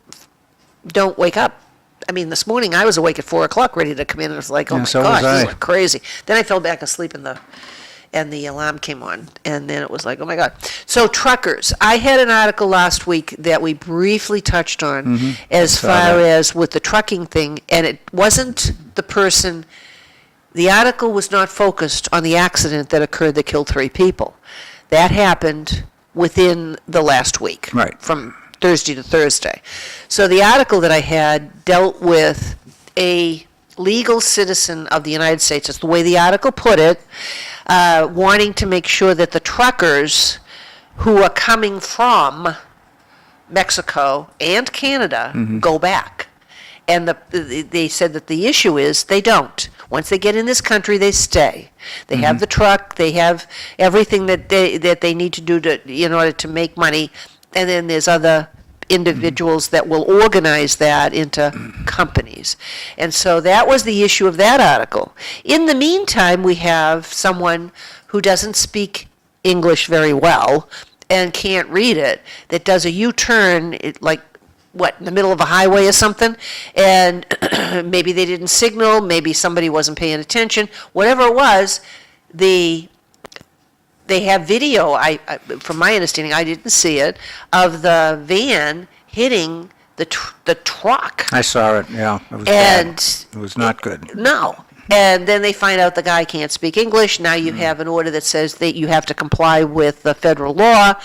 don't wake up. I mean, this morning I was awake at 4 o'clock, ready to come in, and it was like, oh Yeah, my so was God, I. you are crazy. Then I fell back asleep and the alarm came on, and then it was like, oh my God. So truckers, I had an article last week that we briefly touched on as saw far that. as with the trucking thing, and it wasn't the article was not focused on the accident that occurred that killed 3 people. That happened within the last week. Right. From Thursday to Thursday. So the article that I had dealt with a legal citizen of the United States, that's the way the article put it, wanting to make sure that the truckers who are coming from Mexico and Canada go back. And they said that the issue is they don't. Once they get in this country, they stay. They have the truck, they have everything that they need to do in order to make money, and then there's other individuals that will organize that into companies. And so that was the issue of that article. In the meantime, we have someone who doesn't speak English very well and can't read it, that does a U-turn, in the middle of a highway or something, and maybe they didn't signal, maybe somebody wasn't paying attention, whatever it was, they have video, from my understanding, I didn't see it, of the van hitting the truck. I saw it, yeah. It was And bad. It was not good. No. And then they find out the guy can't speak English. Now you have an order that says that you have to comply with the federal law.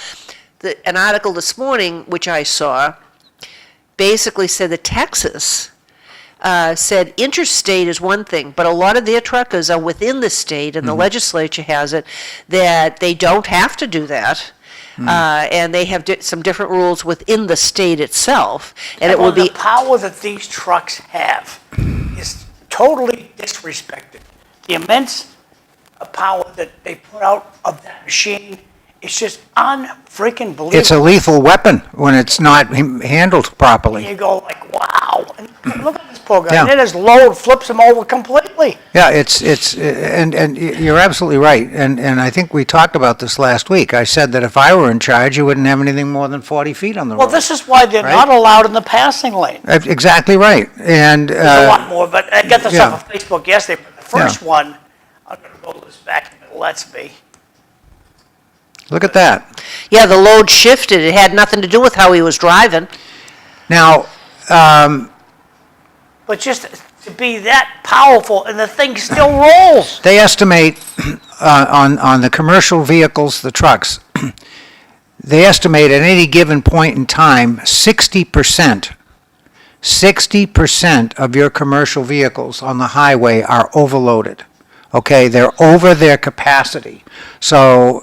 An article this morning, which I saw, basically said that Texas said interstate is one thing, but a lot of their truckers are within the state, and the legislature has it, that they don't have to do that. And they have some different rules within the state itself, and it will be. The power that these trucks have is totally disrespected. The immense power that they put out of that machine is just unfreaking believable. It's a lethal weapon when it's not handled properly. You go like, wow. And look at this poor guy. Yeah. And then his load flips him over completely. Yeah, and you're absolutely right. And I think we talked about this last week. I said that if I were in charge, you wouldn't have anything more than 40 feet on the road. Well, this is why they're Right? not allowed in the passing lane. Exactly right. And There's a lot more, but I got this yeah. off of Facebook yesterday. But the first one, I'm going to roll this back and it lets me. look at that. Yeah, the load shifted. It had nothing to do with how he was driving. Now, But just to be that powerful and the thing still rolls. they estimate on the commercial vehicles, the trucks, they estimate at any given point in time, 60% of your commercial vehicles on the highway are overloaded. Okay, they're over their capacity. So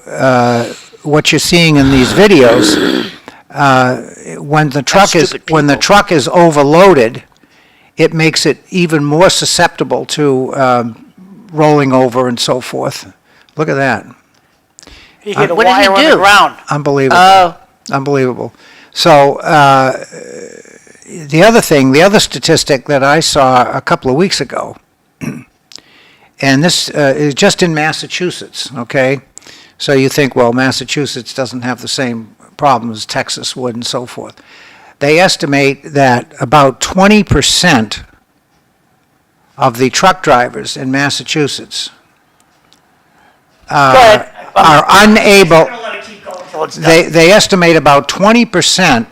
what you're seeing in these videos, when the truck is overloaded, it makes it even more susceptible to rolling over and so forth. Look at that. He hit a What did he wire on the do? ground. Unbelievable. Oh. Unbelievable. So, the other statistic that I saw a couple of weeks ago, and this is just in Massachusetts, okay? So you think, well, Massachusetts doesn't have the same problems as Texas would and so forth. They estimate that about 20% of the truck drivers in Massachusetts Go ahead. are unable, I'm gonna let it keep going until it's done. they estimate about 20%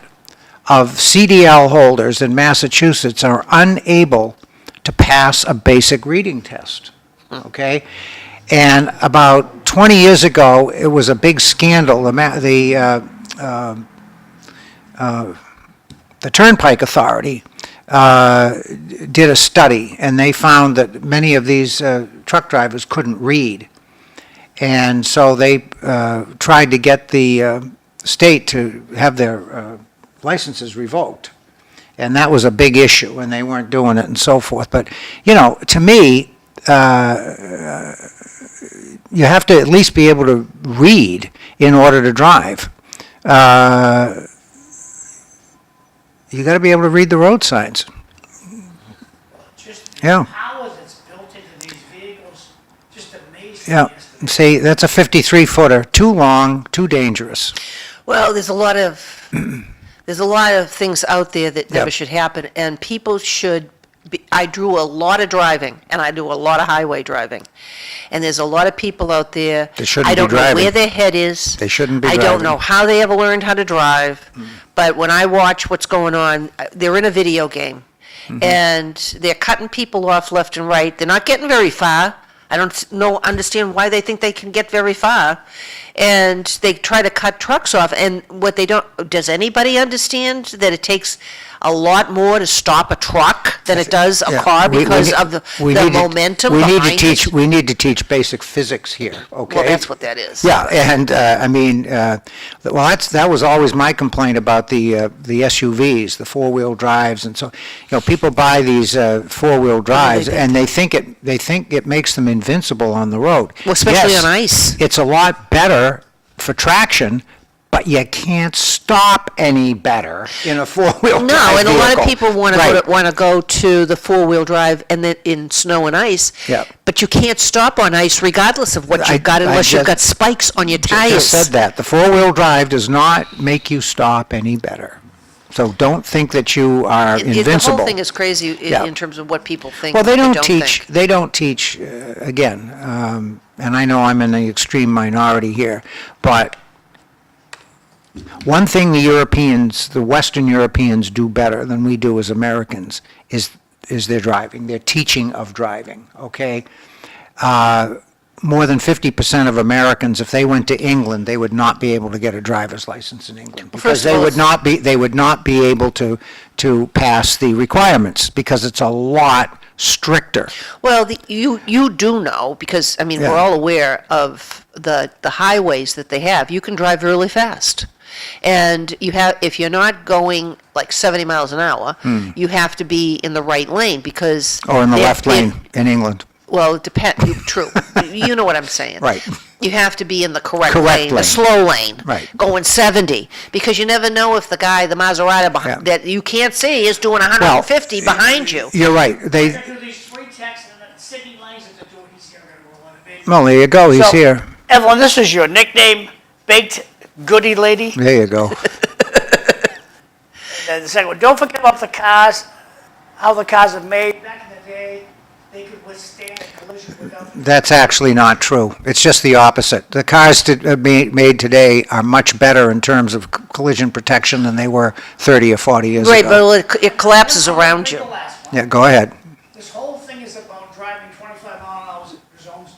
of CDL holders in Massachusetts are unable to pass a basic reading test, okay? And about 20 years ago, it was a big scandal. The Turnpike Authority did a study, and they found that many of these truck drivers couldn't read. And so they tried to get the state to have their licenses revoked. And that was a big issue, and they weren't doing it and so forth. But, you know, to me, you have to at least be able to read in order to drive. You got to be able to read the road signs. Just Yeah. the power that's built into these vehicles, just amazing. Yeah. See, that's a 53-footer. Too long, too dangerous. Well, there's a lot of things out there that never Yep. should happen, and people should be, I do a lot of driving, and I do a lot of highway driving. And there's a lot of people out there. That shouldn't I be don't know driving. where their head is. They shouldn't be I driving. don't know how they ever learned how to drive. But when I watch what's going on, they're in a video game. And they're cutting people off left and right. They're not getting very far. I don't understand why they think they can get very far. And they try to cut trucks off. And what they don't, does anybody understand that it takes a lot more to stop a truck than it does a Yeah. car We because need- of the we need to- momentum we need to behind teach. it? We need to teach basic physics here, okay? Well, that's what that is. Yeah, and I mean, well, that was always my complaint about the SUVs, the four-wheel drives, and so, you know, people buy these four-wheel drives and they think it makes them invincible on the road. Well, especially Yes, on ice. it's a lot better for traction, but you can't stop any better in a four-wheel drive No, and a lot of vehicle. people want Right. to go to the four-wheel drive and then in snow and ice. Yeah. But you can't stop on ice regardless of what I- you've got I unless you've just- got spikes on your Just tires. said that. The four-wheel drive does not make you stop any better. So don't think that you are invincible. The whole thing is crazy Yeah. in terms of what people think. Well, they and don't teach, think. they don't teach, again, and I know I'm in the extreme minority here, but one thing the Europeans, the Western Europeans do better than we do as Americans is their driving, their teaching of driving, okay? More than 50% of Americans, if they went to England, they would not be able to get a driver's license in England. Because first of they all, would not be able to pass the requirements because it's a lot stricter. Well, you do know, because, I mean, Yeah. we're all aware of the highways that they have. You can drive really fast. And if you're not going like 70 miles an hour, you have to be in the right lane because. Or in the they're- left lane in England. Well, it depends, true. You know what I'm saying. Right. You have to be in the correct Correct lane, the lane. slow lane. Right. Going 70, because you never know if the guy, the Maserati Yeah. that you can't see is doing 150 behind you. You're right. We're They, gonna do these three texts, and then Sidney Liang's at the door, he's here, we're gonna roll on it, baby. well, there you go. He's So, here. Evelyn, this is your nickname, Baked Goody Lady. There you go. And the second one, don't forget about the cars, how the cars are made. Back in the day, they could withstand a collision without. That's actually not true. It's just the opposite. The cars made today are much better in terms of collision protection than they were 30 or 40 years Right, ago. but it collapses around you. The last one. Yeah, go ahead. This whole thing is about driving 25-mile-an-hour zones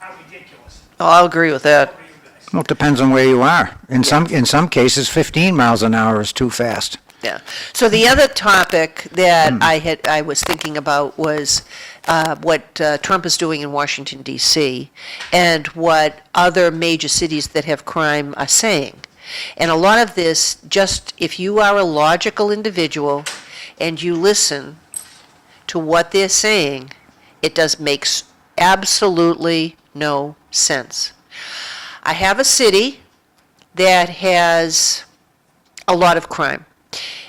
are ridiculous. Oh, I'll agree with that. Over you guys. Well, it depends on where you are. In some cases, 15 miles an hour is too fast. Yeah. So the other topic that I was thinking about was what Trump is doing in Washington D.C. and what other major cities that have crime are saying. And a lot of this, just if you are a logical individual and you listen to what they're saying, it does makes absolutely no sense. I have a city that has a lot of crime.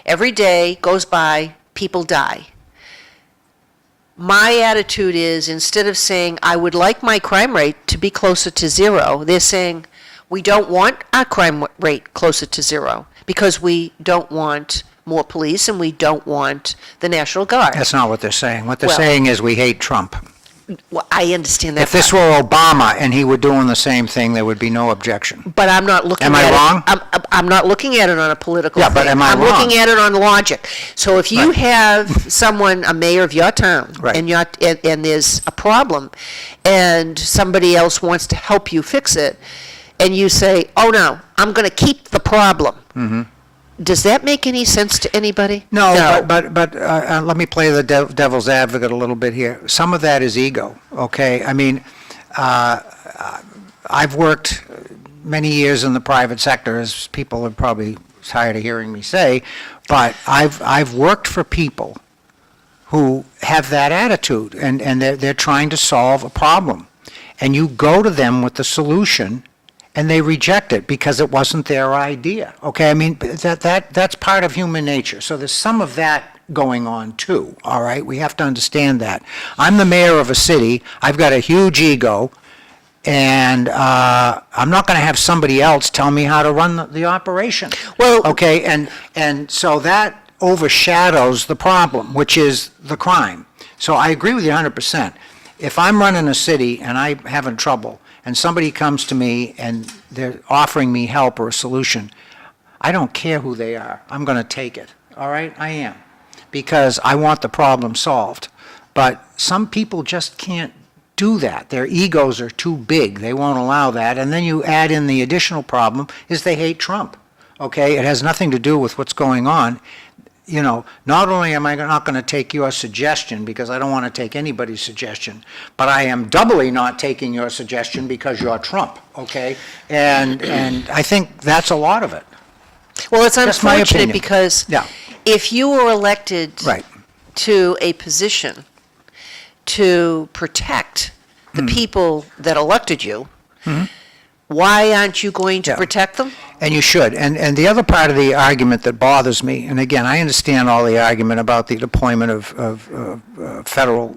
Every day goes by, people die. My attitude is, instead of saying, I would like my crime rate to be closer to zero, they're saying, we don't want our crime rate closer to zero because we don't want more police and we don't want the National Guard. That's not what they're saying. What they're Well- saying is we hate Trump. Well, I understand that. If this were Obama and he were doing the same thing, there would be no objection. But I'm not looking Am at I it. wrong? I'm not looking at it on a political Yeah, but thing. am I I'm wrong? looking at it on logic. So if you Right. have someone, a mayor of your town, Right. and there's a problem, and somebody else wants to help you fix it, and you say, oh no, I'm going to keep the problem. Mm-hmm. Does that make any sense to anybody? No, but let me play the devil's advocate a little bit here. Some of that is ego, okay? I mean, I've worked many years in the private sector, as people are probably tired of hearing me say, but I've worked for people who have that attitude, and they're trying to solve a problem. And you go to them with the solution, and they reject it because it wasn't their idea, okay? I mean, that's part of human nature. So there's some of that going on too, all right? We have to understand that. I'm the mayor of a city, I've got a huge ego, and I'm not going to have somebody else tell me how to run the operation. Well- Okay, and so that overshadows the problem, which is the crime. So I agree with you 100%. If I'm running a city and I'm having trouble, and somebody comes to me and they're offering me help or a solution, I don't care who they are. I'm going to take it, all right? I am, because I want the problem solved. But some people just can't do that. Their egos are too big. They won't allow that. And then you add in the additional problem is they hate Trump, okay? It has nothing to do with what's going on. You know, not only am I not going to take your suggestion because I don't want to take anybody's suggestion, but I am doubly not taking your suggestion because you're Trump, okay? And I think that's a lot of it. Well, it's Just my unfortunate opinion. because Yeah. if you were elected Right. to a position to protect the Hmm. people that elected you, why aren't you going to Yeah. protect them? And you should. And the other part of the argument that bothers me, and again, I understand all the argument about the deployment of federal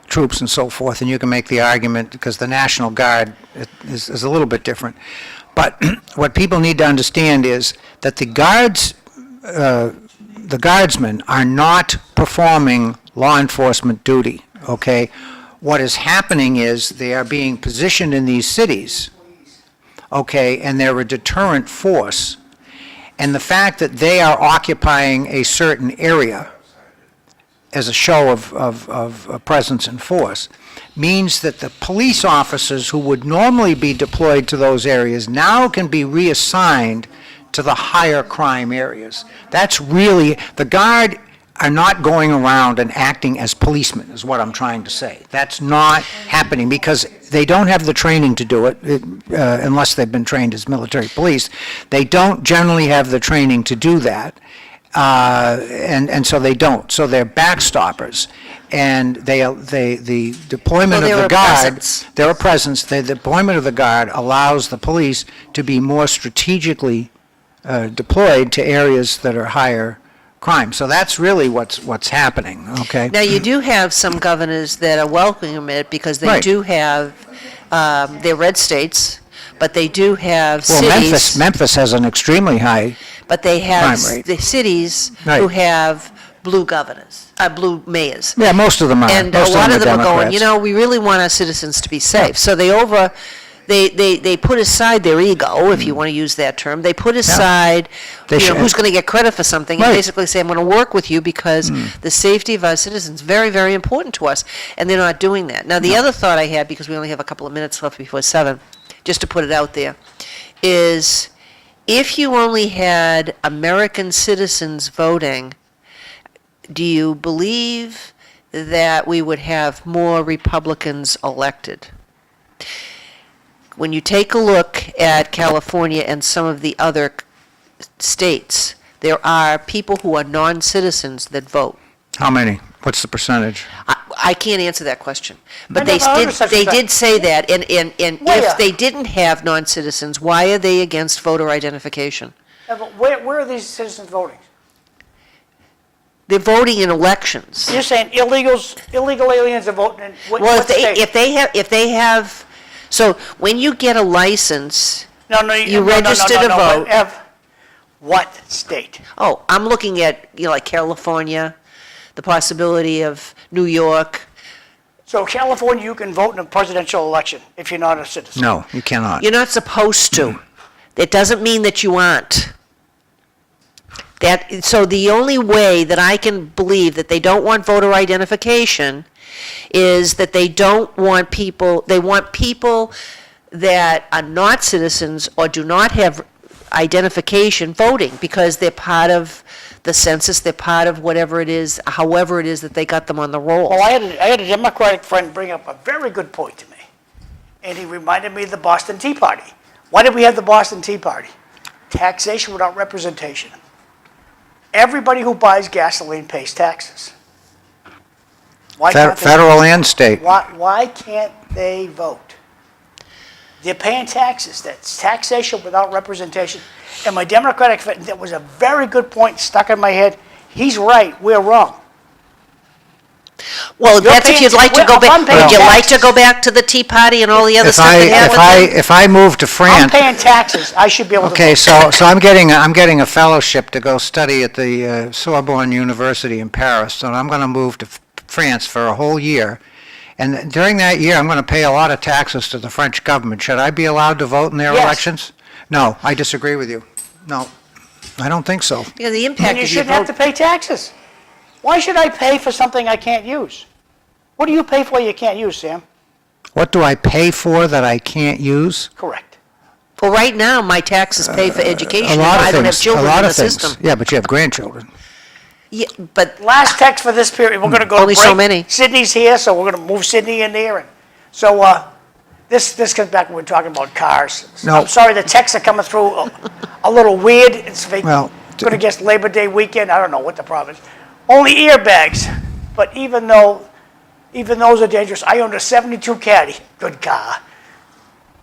troops and so forth, and you can make the argument because the National Guard is a little bit different. But what people need to understand is that the guardsmen are not performing law enforcement duty, okay? What is happening is they are being positioned in these cities, okay, and they're a deterrent force. And the fact that they are occupying a certain area as a show of presence and force means that the police officers who would normally be deployed to those areas now can be reassigned to the higher crime areas. That's really, the Guard are not going around and acting as policemen, is what I'm trying to say. That's not happening because they don't have the training to do it, unless they've been trained as military police. They don't generally have the training to do that, and so they don't. So they're backstoppers, and the deployment Well, of they're the a Guard, presence. they're a presence. The deployment of the Guard allows the police to be more strategically deployed to areas that are higher crime. So that's really what's happening, okay? Now, you do have some governors that are welcoming it because they Right. do have, they're red states, but they do have Well, cities. Memphis has an extremely high, But they have Crime rate. the cities Right. who have blue governors, blue mayors. yeah, most of them are. And a Most of lot of are them are going, you Democrats. know, we really want our citizens to be safe. So they put aside their ego, if you want to use that term. They put aside, They you know, should. who's going to get credit for something, and Right. basically say, I'm going to work with you because the safety of our citizens is very, very important to us, and they're not doing that. Now, the other thought I had, because we only have a couple of minutes left before 7, just to put it out there, is if you only had American citizens voting, do you believe that we would have more Republicans elected? When you take a look at California and some of the other states, there are people who are non-citizens that vote. How many? What's the percentage? I can't answer that question. But I they never heard did, of such a they thing. did say that, and Where? if they didn't have non-citizens, why are they against voter identification? Yeah, but where are these citizens voting? They're voting in elections. You're saying illegal aliens are voting in what Well, state? if they have, so when you get a license, No, you register to but vote. What state? oh, I'm looking at, like California, the possibility of New York. So California, you can vote in a presidential election if you're not a citizen. No, you cannot. You're not supposed to. It doesn't mean that you aren't. So the only way that I can believe that they don't want voter identification is that they don't want people, they want people that are not citizens or do not have identification voting, because they're part of the census, they're part of whatever it is, however it is that they got them on the roll. Well, I had a Democratic friend bring up a very good point to me, and he reminded me of the Boston Tea Party. Why did we have the Boston Tea Party? Taxation without representation. Everybody who buys gasoline pays taxes. Why can't they- Federal and state. Why can't they vote? They're paying taxes. That's taxation without representation. And my Democratic friend, that was a very good point stuck in my head. He's right, we're wrong. Well, You're that's if paying you'd like to ta- go well, back, I'm paying would you like to taxes. go back to the Tea Party and all the other If stuff I, that happened if I, with them? if I move to I'm France, paying taxes, I should be able to okay, vote. so I'm getting a fellowship to go study at the Sorbonne University in Paris, and I'm going to move to France for a whole year. And during that year, I'm going to pay a lot of taxes to the French government. Should I be allowed to vote in their Yes. elections? No, I disagree with you. No, I don't think so. Yeah, the And impact you of your shouldn't have vote. to pay taxes. Why should I pay for something I can't use? What do you pay for you can't use, Sam? What do I pay for that I can't use? Correct. Well, right now, my taxes pay for A education. lot I of don't have things, a children in lot the of things. system. Yeah, but you have grandchildren. Yeah, but Last text for this period, we're going to go to Only break. so many. Sydney's here, so we're going to move Sydney in there. And so this comes back when we're talking about cars. No. I'm sorry, the texts are coming through a little weird. It's Well, going to guess Labor Day weekend. I don't know what the problem is. Only airbags, but even those are dangerous. I owned a 72 Caddy, good car,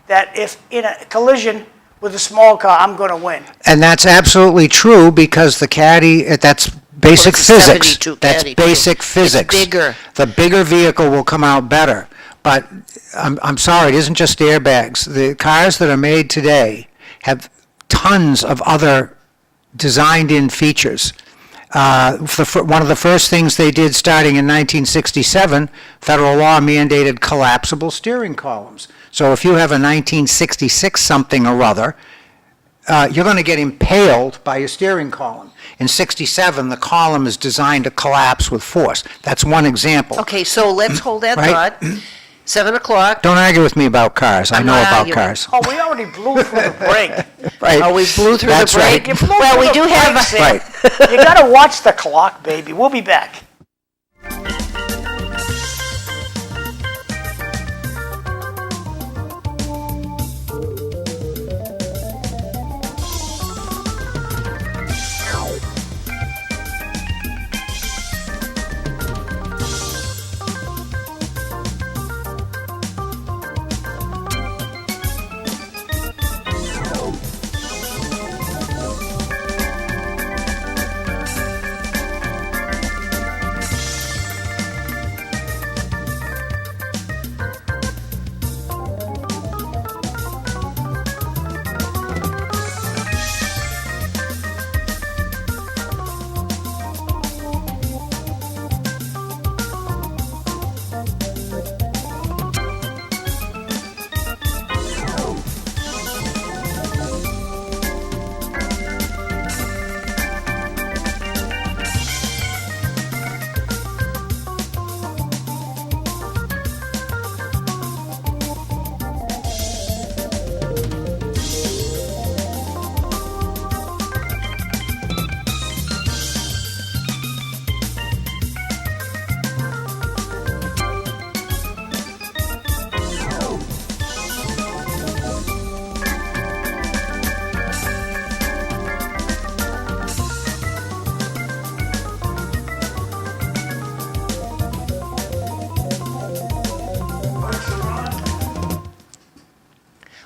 that if in a collision with a small car, I'm going to win. And that's absolutely true, because the Caddy, that's basic it's a physics. 72 That's Caddy, too. basic It's physics. bigger. The bigger vehicle will come out better. But I'm sorry, it isn't just airbags. The cars that are made today have tons of other designed-in features. One of the first things they did starting in 1967, federal law mandated collapsible steering columns. So if you have a 1966 something or other, you're going to get impaled by your steering column. In 67, the column is designed to collapse with force. That's one example. okay, so let's hold that Right. thought. 7 o'clock. Don't argue with me about cars. I I'm know not about arguing. cars. Oh, we already blew through the break. Right. Oh, we blew through That's the break. right. You blew Well, through we the do break, have, Sam. Right. You got to watch the clock, baby. We'll be back.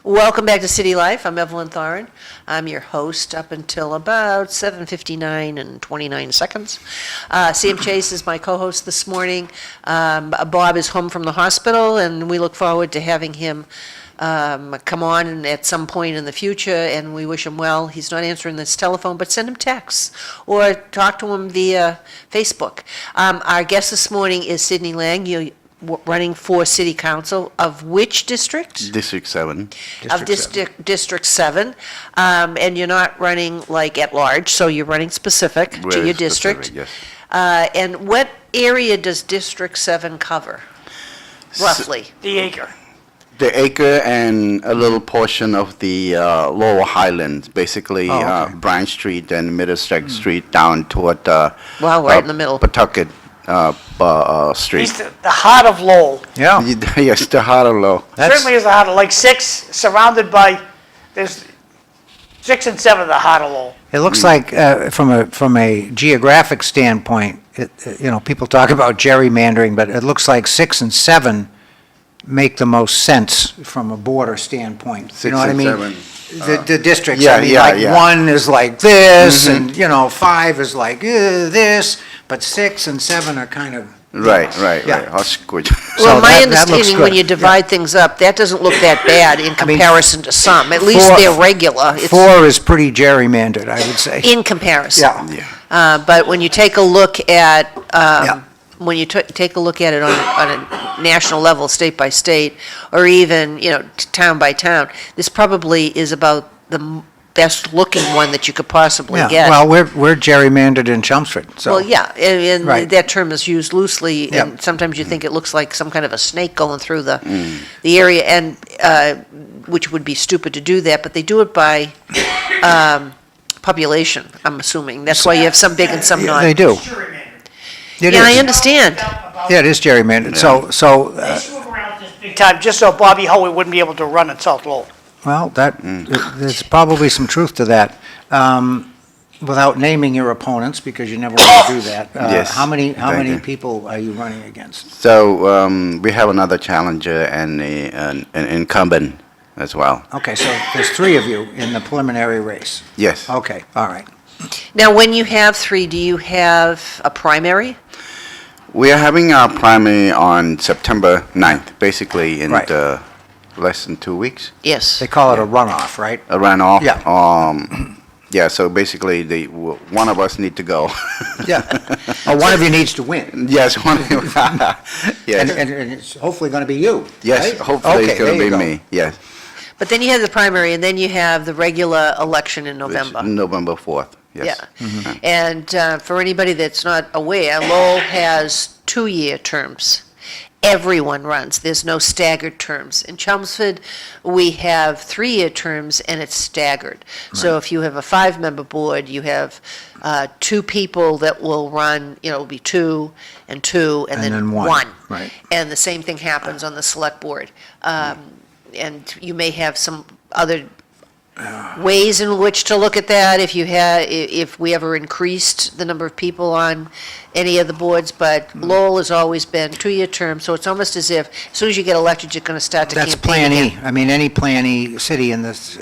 Welcome back to City Life. I'm Evelyn Thoren. I'm your host up until about 7:59 and 29 seconds. Sam Chase is my co-host this morning. Bob is home from the hospital, and we look forward to having him come on at some point in the future, and we wish him well. He's not answering this telephone, but send him texts or talk to him via Facebook. Our guest this morning is Sidney Liang. You're running for city council of which district? District 7. Of District 7, and you're not running like at large, so you're running specific to Very your district. specific, yes. And what area does District 7 cover, roughly? The acre. The acre and a little portion of the Lower Highlands, basically Oh, okay. Bryan Street and Middlesex Street down toward Wow, right in the middle. Pawtucket Street. He's the heart of Lowell. Yeah. Yes, the heart of Lowell. Certainly is the heart of, like 6, surrounded by, there's 6 and 7 the heart of Lowell. It looks like, from a geographic standpoint, people talk about gerrymandering, but it looks like 6 and 7 make the most sense from a border standpoint. You 6 know what I and mean? 7. The districts, yeah, I mean, yeah, like yeah. 1 is like this, and, 5 is like this, but 6 and 7 are kind of. Right. Yeah. That's good. Well, So my that looks understanding, when good. you divide things up, that doesn't look that bad in mean, comparison to some. At least 4 they're regular. It's 4 is pretty gerrymandered, I would say. in comparison. Yeah. Yeah. But when you take a look at, Yeah. when you take a look at it on a national level, state by state, or even, town by town, this probably is about the best-looking one that you could possibly Yeah, get. well, we're gerrymandered in Chelmsford, so. Well, yeah, and Right. that term is used loosely, Yeah. and sometimes you think it looks like some kind of a snake going through the area, and, which would be stupid to do that, but they do it by population, I'm assuming. That's why you have some big and some Yeah, not. They do. Gerrymandered. It Yeah, I is. understand. Yeah, it is gerrymandered, Yeah. so, They screw around this big Time, just so Bobby Hoey wouldn't be able to run in South Lowell. well, there's probably some truth to that. Without naming your opponents, because you never want to do that. Yes, How many thank you. people are you running against? So we have another challenger and an incumbent as well. Okay, so there's 3 of you in the preliminary race. Yes. Okay, all right. Now, when you have 3, do you have a primary? We are having our primary on September 9th, basically in Right. less than 2 weeks. Yes. They call it a runoff, right? A runoff. Yeah. Yeah, so basically, one of us need to go. Yeah. Oh, one of you needs to win. Yes, one. Yes, And it's hopefully going to be you, yes. right? Hopefully, Okay, it's going there to you be go. me. Yes. But then you have the primary, and then you have the regular election in November. November 4th. Yes. Yeah. And for anybody that's not aware, Lowell has 2-year terms. Everyone runs. There's no staggered terms. In Chelmsford, we have 3-year terms, and it's staggered. So if you have a 5-member board, you have 2 people that will run, it'll be 2 and 2, and And then then one. 1. Right. And the same thing happens on the select board. And you may have some other ways in which to look at that, if we ever increased the number of people on any of the boards, but Lowell has always been 2-year term, so it's almost as if, as soon as you get elected, you're gonna start to That's campaign Plan E. again. I mean, any Plan E city in this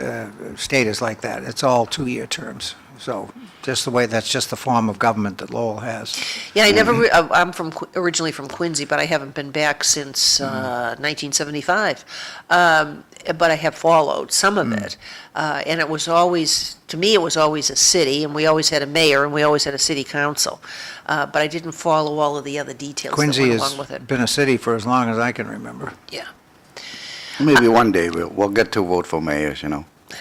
state is like that. It's all 2-year terms. So that's just the form of government that Lowell has. Yeah, I'm originally from Quincy, but I haven't been back since 1975. But I have followed some of it. And it was always, to me, it was always a city, and we always had a mayor, and we always had a city council. But I didn't follow all of the other details that Quincy went has along with it. been a city for as long as I can remember. Yeah. Maybe one day we'll get to vote for mayors,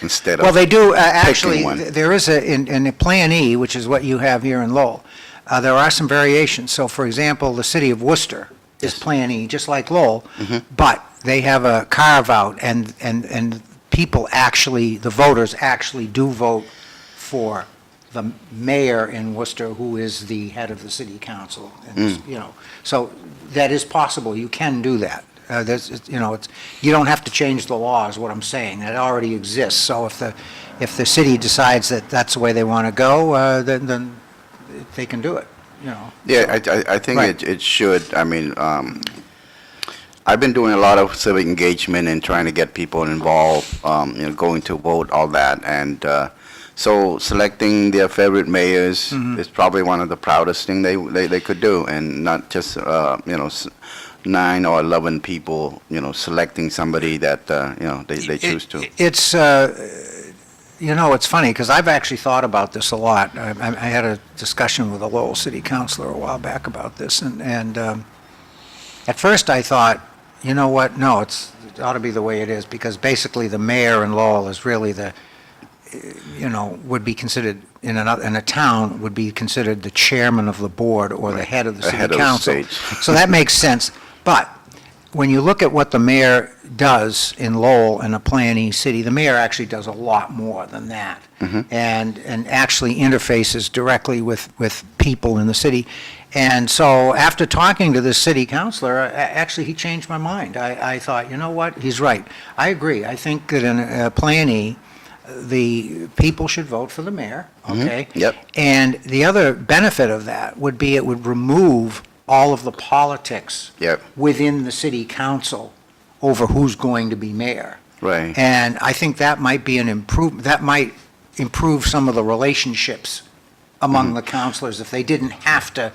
instead of. Well, they do, actually, one. there is in the Plan E, which is what you have here in Lowell, there are some variations. So, for example, the city of Worcester is Plan E, just like Lowell, but they have a carve-out, and people actually, the voters actually do vote for the mayor in Worcester, who is the head of the city council. And, so that is possible. You can do that. You don't have to change the law, is what I'm saying. That already exists. So if the city decides that that's the way they want to go, then they can do it, Yeah, I think Right. it should. I mean, I've been doing a lot of civic engagement and trying to get people involved, going to vote, all that. And so selecting their favorite mayors is probably one of the proudest thing they could do, and not just, 9 or 11 people, selecting somebody that, they choose to. It's, it's funny, because I've actually thought about this a lot. I had a discussion with a Lowell city councilor a while back about this, and at first I thought, you know what, no, it ought to be the way it is, because basically the mayor in Lowell is really would be considered, in a town, would be considered the chairman of the board or the head of the The head city of the council. stage. So that makes sense. But when you look at what the mayor does in Lowell, in a planning city, the mayor actually does a lot more than that. And actually interfaces directly with people in the city. And so after talking to this city councilor, actually he changed my mind. I thought, you know what, he's right. I agree. I think that in a planning, the people should vote for the mayor, okay? Yep. And the other benefit of that would be it would remove all of the politics Yep. within the city council over who's going to be mayor. Right. And I think that might be that might improve some of the relationships among the councilors if they didn't have to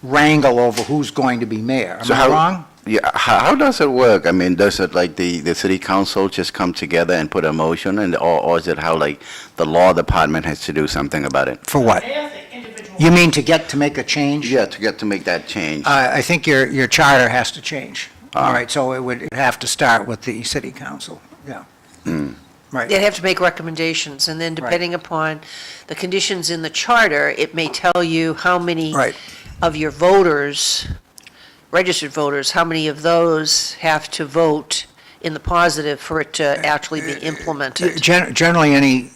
wrangle over who's going to be mayor. Am I wrong? Yeah, how does it work? I mean, does it like the city council just come together and put a motion, or is it how like the law department has to do something about it? For what? They have the individual. You mean to make a change? Yeah, to make that change. I think your charter has to change. All right, so it would have to start with the city council, yeah. Right. They'd have to make recommendations, and then depending upon the conditions in the charter, it may tell you how many Right. of your voters, registered voters, how many of those have to vote in the positive for it to actually be implemented. Generally, any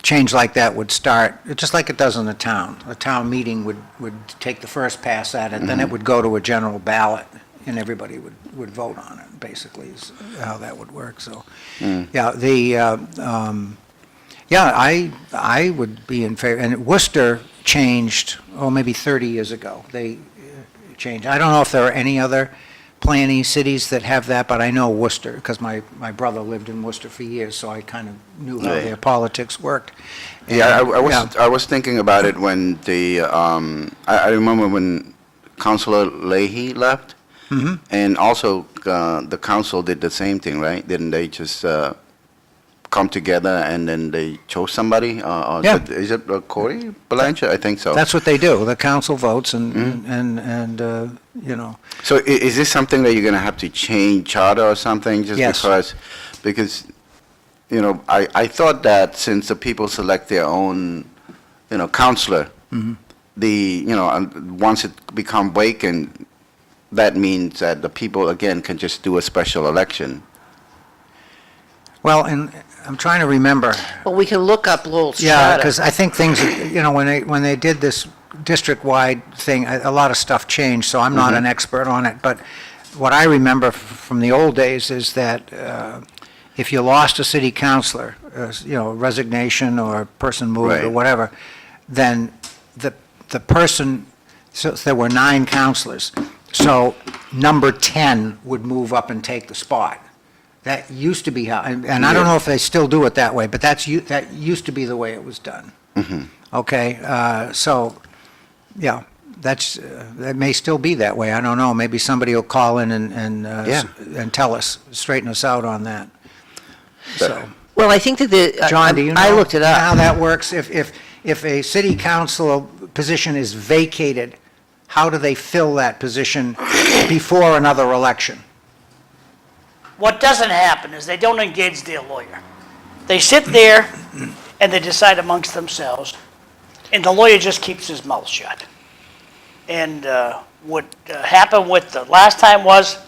change like that would start, just like it does in a town. A town meeting would take the first pass at it, then it would go to a general ballot, and everybody would vote on it, basically, is how that would work, so. I would be in favor, and Worcester changed, maybe 30 years ago. They changed. I don't know if there are any other planning cities that have that, but I know Worcester, because my brother lived in Worcester for years, so I kind of knew how Right. their politics worked. Yeah, And, I was thinking about it when I remember when Councilor Leahy left, and also the council did the same thing, right? Didn't they just come together and then they chose somebody? Yeah. Is it Corey Blanchard? I think so. That's what they do. The council votes and So is this something that you're going to have to change charter or something? Just Yes. because, I thought that since the people select their own, counselor, once it become vacant, that means that the people, again, can just do a special election. well, and I'm trying to remember. Well, we can look up Lowell's Yeah, charter. because I think things, when they did this district-wide thing, a lot of stuff changed, so I'm not an expert on it, but what I remember from the old days is that if you lost a city councilor, resignation or a person moved or Right. whatever, then the person, so there were 9 councilors, so number 10 would move up and take the spot. That used to be how, and I don't know if they still do it that way, but that used to be the way it was done. Okay, so, yeah, that may still be that way, I don't know, maybe somebody will call in and tell us, straighten us out on that, so. Well, I think that John, do you know? I looked it you know how up. that works? If a city council position is vacated, how do they fill that position before another election? What doesn't happen is they don't engage their lawyer. They sit there and they decide amongst themselves, and the lawyer just keeps his mouth shut. And what happened with the last time was,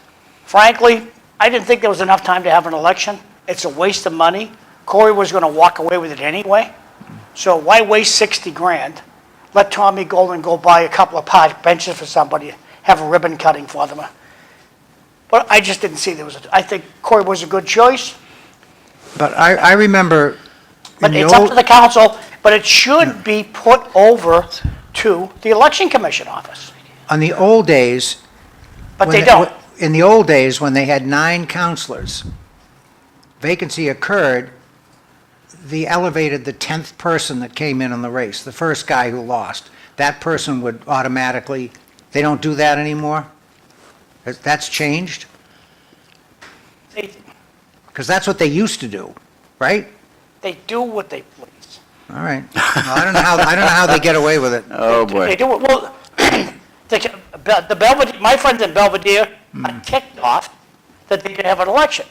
frankly, I didn't think there was enough time to have an election. It's a waste of money. Corey was going to walk away with it anyway. So why waste 60 grand? Let Tommy Golden go buy a couple of park benches for somebody, have a ribbon cutting for them. But I just didn't see I think Corey was a good choice, But I remember. but in the it's up old- to the council, but it should be put over to the election commission office. On the old days. But when they don't. in the old days, when they had 9 counselors, vacancy occurred, they elevated the 10th person that came in on the race, the first guy who lost. That person would automatically, they don't do that anymore? That's changed? They, Because that's what they used to do, right? they do what they please. All right. Well, I don't know how they get away with it. Oh, They boy. do it, well, the Belvedere, my friends in Belvedere are ticked off that they could have an election.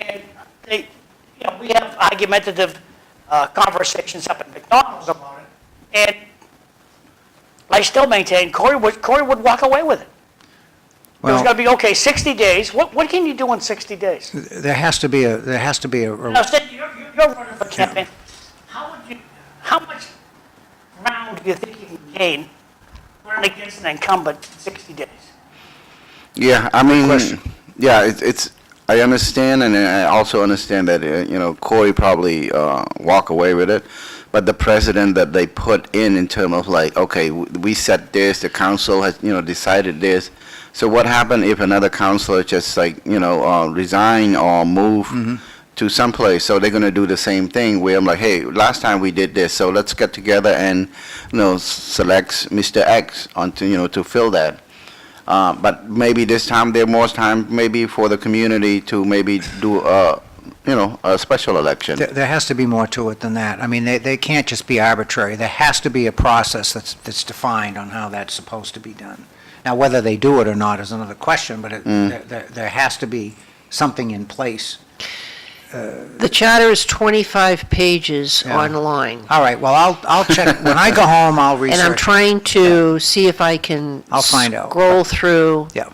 And they, we have argumentative conversations up at McDonald's about it. And I still maintain Corey would walk away with it. It was Well- gonna be, okay, 60 days, what can you do in 60 days? There has to be a, Now, Sid, you're running for campaign, how much ground do you think you can gain running against an incumbent in 60 days? Yeah, I mean, question. yeah, it's, I understand, and I also understand that, Corey probably walk away with it, but the precedent that they put in terms of like, okay, we set this, the council has, decided this, so what happened if another councilor just like, resign or move to someplace? So they're gonna do the same thing where I'm like, hey, last time we did this, so let's get together and, select Mr. X onto, to fill that. But maybe this time there more time maybe for the community to maybe do a special election. There has to be more to it than that. I mean, they can't just be arbitrary. There has to be a process that's defined on how that's supposed to be done. Now, whether they do it or not is another question, but there has to be something in place. The charter is 25 pages Yeah. online. All right, well, I'll check, when I go home, I'll research. And I'm trying to see if I can I'll find out. scroll through. Yeah.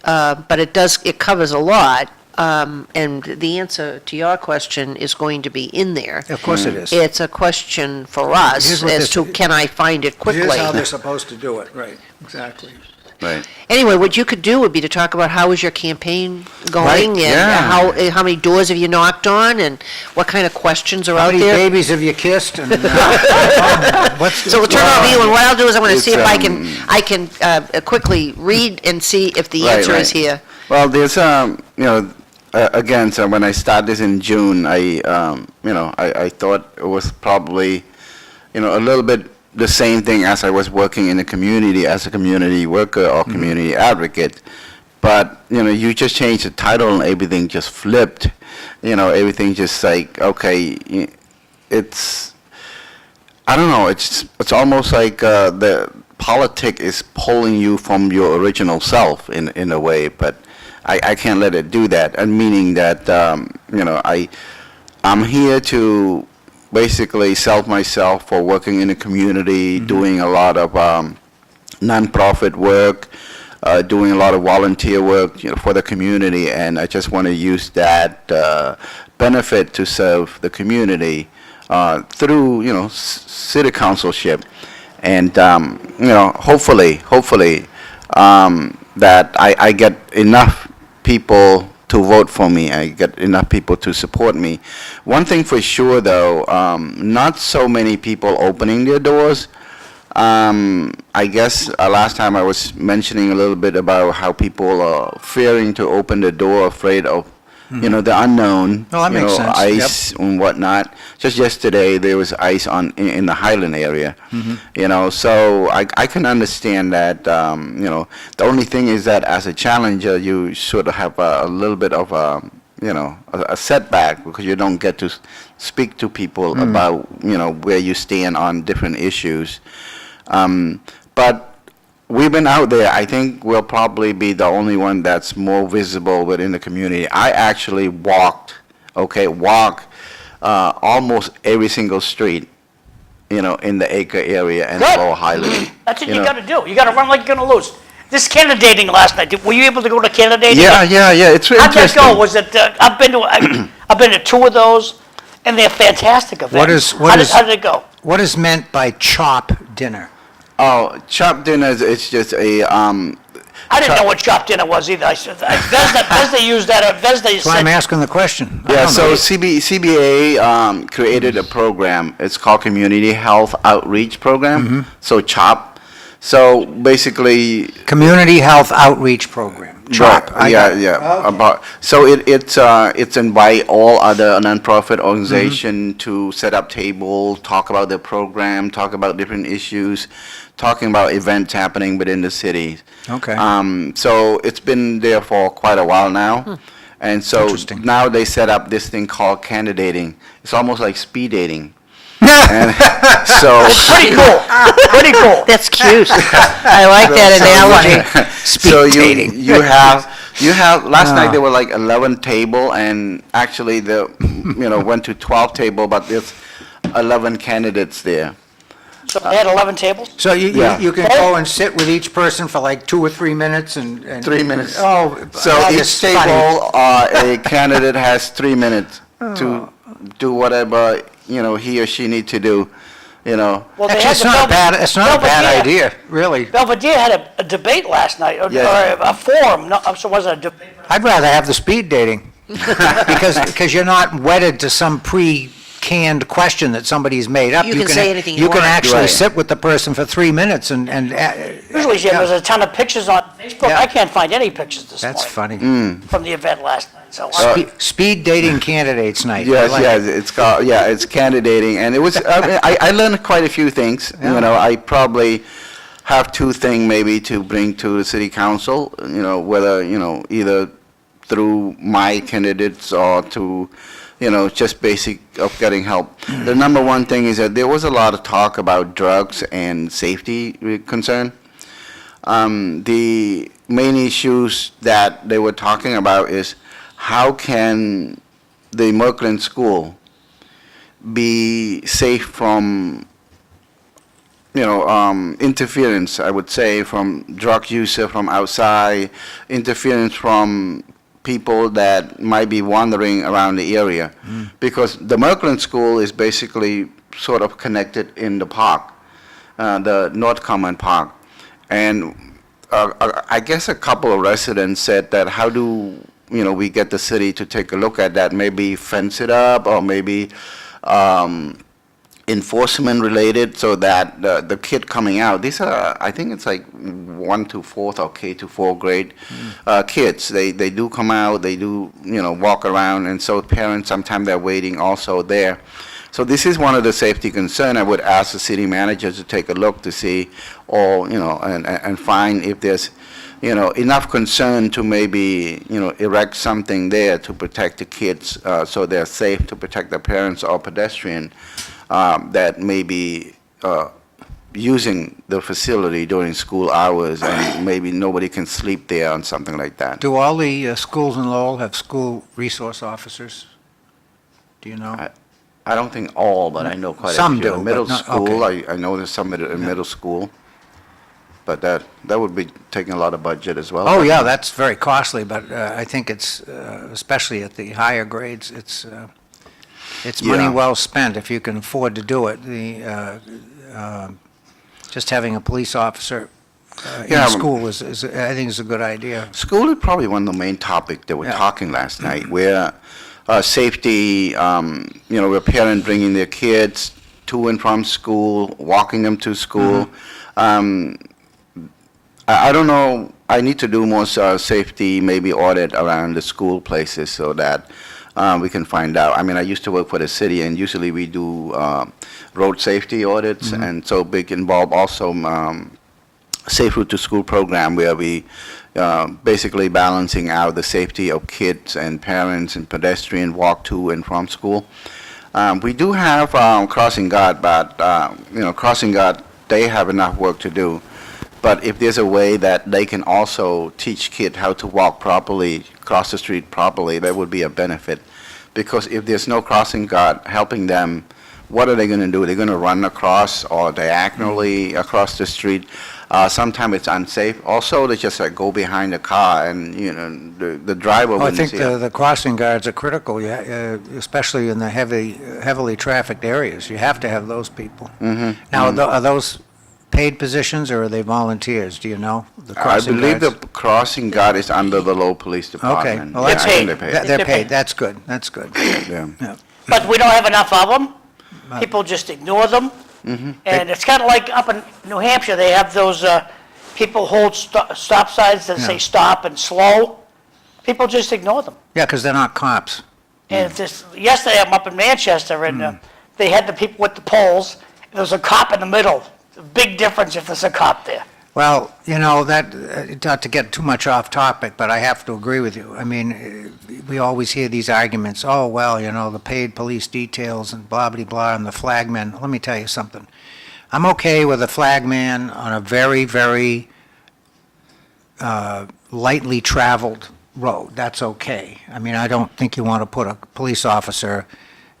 But it covers a lot, and the answer to your question is going to be in there. Of course it is. It's a question for us Here's what as this- to, can I find it quickly? Here's how they're supposed to do it, right, exactly. Right. Anyway, what you could do would be to talk about how is your campaign going? Right, And yeah. how many doors have you knocked on, and what kind of questions are How out many there? babies have you kissed? And what's So we'll turn it over to you, and what I'll do is I'm going to It's, see if I can quickly read and see if the Right, answer is right. here. Well, there's, again, so when I started this in June, I thought it was probably, a little bit the same thing as I was working in the community as a community worker or community advocate. But, you just changed the title and everything just flipped. Everything just like, okay, it's, I don't know, it's almost like the politic is pulling you from your original self in a way, but I can't let it do that. And meaning that, I'm here to basically sell myself for working in the community, doing a lot of nonprofit work, doing a lot of volunteer work, for the community, and I just want to use that benefit to serve the community through, city councilship, and hopefully that I get enough people to vote for me. I get enough people to support me. One thing for sure, though, not so many people opening their doors. I guess last time I was mentioning a little bit about how people are fearing to open the door, afraid of, the unknown. Well, that makes sense. Ice and whatnot. Just yesterday, there was ice in the Highland area. So I can understand that. The only thing is that as a challenger, you sort of have a little bit of a setback because you don't get to speak to people about where you stand on different issues. But we've been out there. I think we'll probably be the only one that's more visible within the community. I actually walk almost every single street, in the Acre area and Good. Lower Highland. That's what you gotta do. You gotta run like you're gonna lose. This candidating last night, were you able to go to candidating? Yeah, it's How'd that interesting. go? Was it, I've been to 2 of those, and they're fantastic events. What is- How did it go? What is meant by chop dinner? Oh, chop dinners, it's just a, I didn't know what chopped dinner was either. Vesda used that, Vesda That's why I'm said, asking the question. I yeah, don't so know. CBA created a program. It's called Community Health Outreach Program. So CHOP. So basically, Community Health Outreach Program. CHOP. Right, yeah. So it's invite all other nonprofit organization to set up table, talk about their program, talk about different issues, talking about events happening within the city. Okay. So it's been there for quite a while now. And so Interesting. now they set up this thing called candidating. It's almost like speed dating. And so Pretty cool, pretty cool. That's cute. I like that analogy. so dating. you have last night there were like 11 table, and actually went to 12 table, but there's 11 candidates there. So they had 11 tables? So Yeah. you can go and sit with each person for like 2 or 3 minutes and... 3 minutes. Oh, So that each is funny. table, a candidate has 3 minutes to do whatever he or she need to do. Well, they Actually, had it's the not a bad, Belvedere- it's not a bad Belvedere- idea, really. Belvedere had a debate last night, or Yes. a forum, no, so it wasn't a debate. I'd rather have the speed dating, because you're not wedded to some pre-canned question that somebody's made up. You can say anything you You can want. actually Right. sit with the person for 3 minutes and Usually, Jim, there's a ton of pictures on Facebook. Yeah. I can't find any pictures this that's morning funny. from the event last night, so. Speed dating candidates night. I Yes, like yes, it. it's called, it's candidating, and it was, I learned quite a few things, I probably have 2 things maybe to bring to the city council, whether, either through my candidates or to, just basic of getting help. The number one thing is that there was a lot of talk about drugs and safety concern. The main issues that they were talking about is how can the Merkland School be safe from, interference, I would say, from drug user from outside, interference from people that might be wandering around the area. Because the Merkland School is basically sort of connected in the park, the North Common Park. And I guess a couple of residents said that how do we get the city to take a look at that, maybe fence it up, or maybe enforcement related, so that the kid coming out, these are, I think it's like 1 to 4th or K to 4 grade kids. They do come out, they do, walk around, and so parents, sometimes they're waiting also there. So this is one of the safety concern. I would ask the city manager to take a look to see, or, and find if there's, enough concern to maybe, erect something there to protect the kids, so they're safe, to protect the parents or pedestrian that may be using the facility during school hours, and maybe nobody can sleep there and something like that. Do all the schools in Lowell have school resource officers? Do you know? I don't think all, but I know quite a few. Some do, but Middle not- school, okay. I know there's some in middle school, but that would be taking a lot of budget as well. Oh, yeah, that's very costly, but I think it's, especially at the higher grades, it's money Yeah. well spent if you can afford to do it. Just having a police officer Yeah, in school is, I think is a good idea. School is probably one of the main topics they were Yeah. talking last night, where safety, where parents bringing their kids to and from school, walking them to school. I don't know, I need to do more safety, maybe audit around the school places so that we can find out. I mean, I used to work for the city, and usually we do road safety audits, and so big involve also Safe Route to School program, where we basically balancing out the safety of kids and parents and pedestrian walk to and from school. We do have crossing guard, but crossing guard, they have enough work to do. But if there's a way that they can also teach kids how to walk properly, cross the street properly, that would be a benefit. Because if there's no crossing guard helping them, what are they going to do? They're going to run across or diagonally across the street. Sometimes it's unsafe. Also, they just go behind the car, and the driver Well, I wouldn't think see it. the crossing guards are critical, especially in the heavily trafficked areas. You have to have those people. Now, are those paid positions, or are they volunteers? Do you know? The I crossing believe the guards? crossing guard is under the Lowell Police Okay, Department. well, Yeah, that's I think paid. they're They're They're paid, paid. that's good, that's good. Yeah. Yeah. But we don't have enough of them. People just ignore them. And it's kind of like up in New Hampshire, they have those People hold stop signs that say stop and slow. People just ignore them. Yeah, because they're not cops. And yesterday, I'm up in Manchester, and they had the people with the poles, and there was a cop in the middle. It's a big difference if there's a cop there. Well, that, not to get too much off topic, but I have to agree with you. I mean, we always hear these arguments, oh, well, the paid police details and blah, blah, blah, and the flagmen. Let me tell you something. I'm okay with a flagman on a very, very lightly traveled road. That's okay. I mean, I don't think you want to put a police officer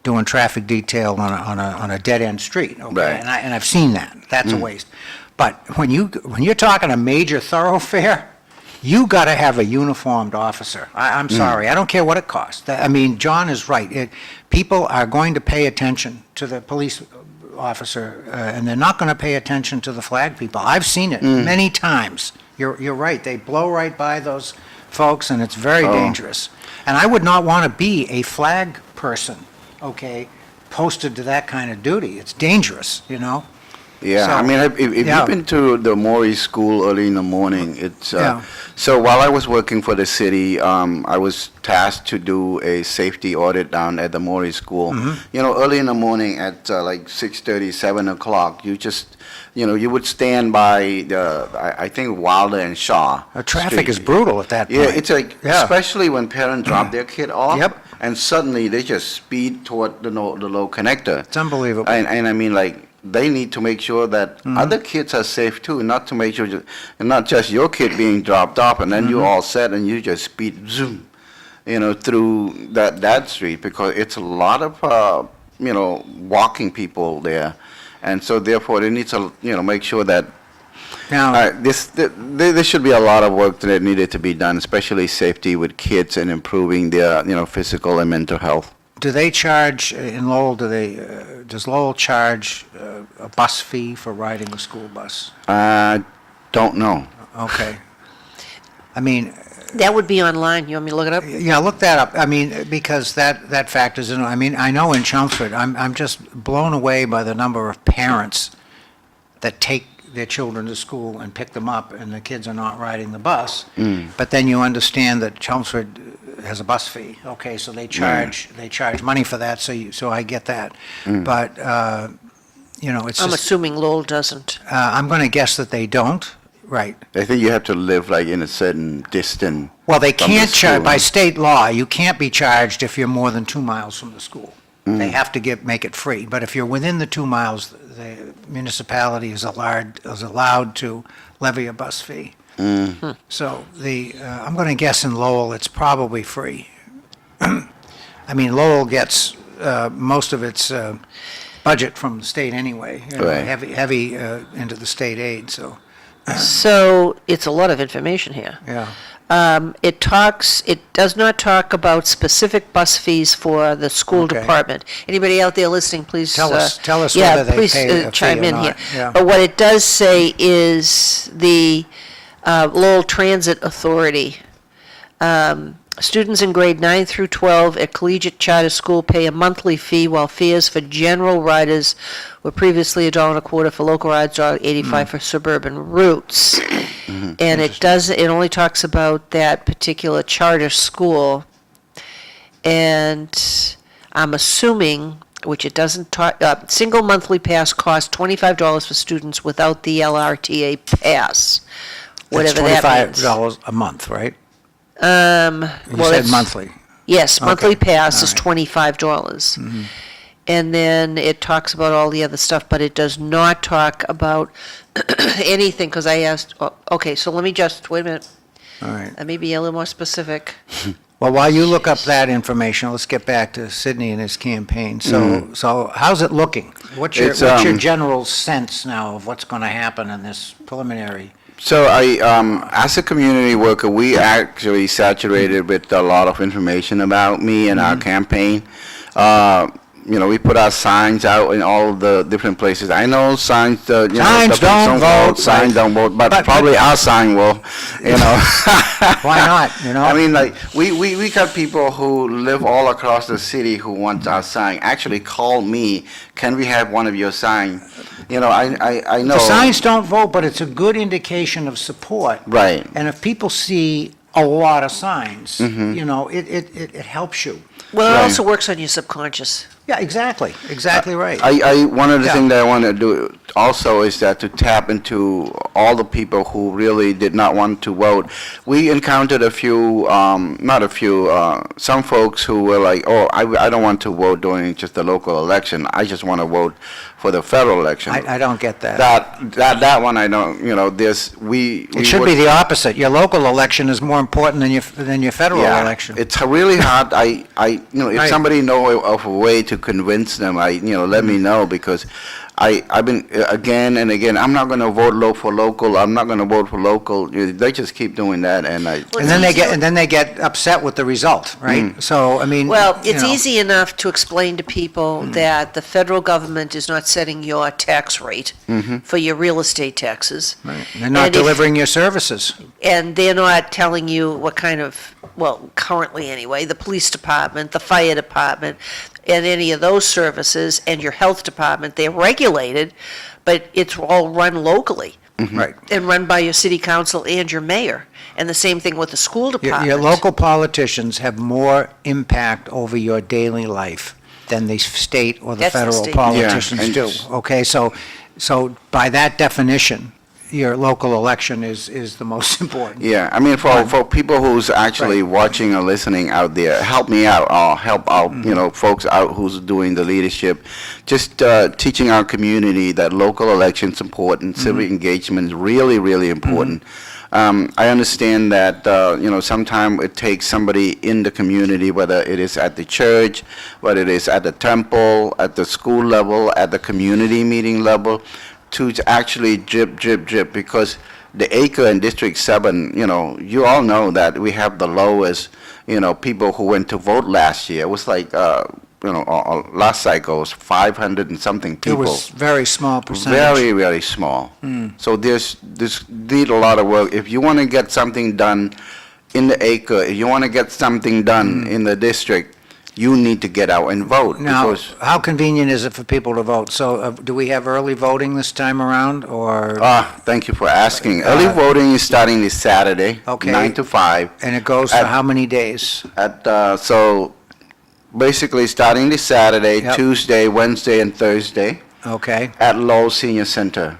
doing traffic detail on a dead-end street, okay? Right. And I've seen that. That's a waste. But when you're talking a major thoroughfare, you got to have a uniformed officer. I'm sorry, I don't care what it costs. I mean, John is right. People are going to pay attention to the police officer, and they're not going to pay attention to the flag people. I've seen it many times. You're right. They blow right by those folks, and it's very dangerous. And I would not want to be a flag person, okay, posted to that kind of duty. It's dangerous, Yeah, So, I mean, if yeah. you've been to the Maury School early in the morning, it's, Yeah. so while I was working for the city, I was tasked to do a safety audit down at the Maury School. Early in the morning at like 6:30, 7 o'clock, you just, you would stand by I think Wilder and Shaw. Traffic Street. is brutal at that point. Yeah, it's like, Yeah. especially when parents drop their kid off. Yep. And suddenly they just speed toward the low connector. It's unbelievable. And I mean, like, they need to make sure that other kids are safe too, not to make sure, and not just your kid being dropped off, and then you're all set and you just speed, zoom, through that street, because it's a lot of, walking people there. And so therefore, they need to, make sure that, Now, there should be a lot of work that needed to be done, especially safety with kids and improving their, physical and mental health. do they charge, in Lowell, does Lowell charge a bus fee for riding a school bus? Don't know. Okay. I mean, That would be online. You want me to look it up? yeah, look that up. I mean, because that factors in. I mean, I know in Chelmsford, I'm just blown away by the number of parents that take their children to school and pick them up, and the kids are not riding the bus. But then you understand that Chelmsford has a bus fee. Okay, so they charge money for that. So I get that. But it's I'm just, assuming Lowell doesn't. I'm going to guess that they don't. Right. I think you have to live like in a certain distance. Well, they from the can't charge, school. by state law, you can't be charged if you're more than 2 miles from the school. They have to make it free. But if you're within the 2 miles, the municipality is allowed to levy a bus fee. So I'm going to guess in Lowell, it's probably free. I mean, Lowell gets most of its budget from the state anyway. Right. Heavy into the state aid, so, So it's a lot of information here. yeah. It does not talk about specific bus fees for the school Okay. department. Anybody out there listening, please. Tell us yeah, whether they please, pay a fee chime or in not, here. yeah. But what it does say is the Lowell Transit Authority. Students in grade 9 through 12 at collegiate charter school pay a monthly fee, while fares for general riders were previously $1.25 for local rides, $1.85 for suburban routes. And it only talks about that particular charter school. And I'm assuming, which it doesn't talk, single monthly pass costs $25 for students without the LRTA pass, whatever that means. That's $25 a month, right? You Well, said it's- monthly. Yes, monthly Okay, pass is all right. $25. And then it talks about all the other stuff, but it does not talk about anything, because I asked, okay, so let me just, wait a minute, All right. let me be a little more specific. Well, while you look up that information, let's get back to Sidney and his campaign. So how's it looking? What's your general sense now of what's going to happen in this preliminary? So as a community worker, we actually saturated with a lot of information about me and our campaign. we put our signs out in all the different places. I know signs, Signs the don't vote, signs right. don't vote, but But- probably our sign will, Why not, you know? I mean, like, we got people who live all across the city who want our sign, actually call me, can we have one of your sign? I know. The signs don't vote, but it's a good indication of support. Right. And if people see a lot of signs, Mm-hmm. it helps you. Well, it Right. also works on your subconscious. Yeah, exactly right. One of the Yeah. things that I want to do also is that to tap into all the people who really did not want to vote. We encountered some folks who were like, oh, I don't want to vote during just the local election. I just want to vote for the federal election. I don't get that. That one I don't, It should be the opposite. Your local election is more important than your federal election. It's really hard. If Right. somebody know of a way to convince them, let me know, because I've been again and again. I'm not going to vote for local. I'm not going to vote for local. They just keep doing that, and Well, And then they get upset with the result, right? So, I mean. Well, it's you know, easy enough to explain to people that the federal government is not setting your tax rate for your real estate taxes. They're not And if- delivering your services. And they're not telling you what kind of, well, currently anyway, the police department, the fire department, and any of those services, and your health department, they're regulated, but it's all run locally Right. and run by your city council and your mayor. And the same thing with the school Your department. local politicians have more impact over your daily life than the state or the That's the federal state. politicians Yeah, do. and- Okay, so by that definition, your local election is the most important. Yeah, I mean, for people who's actually watching or listening out there, help me out, or help out, folks out who's doing the leadership. Just teaching our community that local election's important, civic engagement is really, really important. I understand that, sometimes it takes somebody in the community, whether it is at the church, whether it is at the temple, at the school level, at the community meeting level, to actually drip, because the acre in District 7, you all know that we have the lowest, people who went to vote last year. It was like, last cycle was 500 and something It people. was very small percentage. Very, very small. So there's need a lot of work. If you want to get something done in the acre, if you want to get something done in the district, you need to get out and vote. Now, because how convenient is it for people to vote? So do we have early voting this time around, or, thank you for asking. Early voting is starting this Saturday, Okay. 9 to 5. and it goes for at- how many days? So basically, starting this Saturday, Yep. Tuesday, Wednesday, and Thursday Okay. at Lowell Senior Center,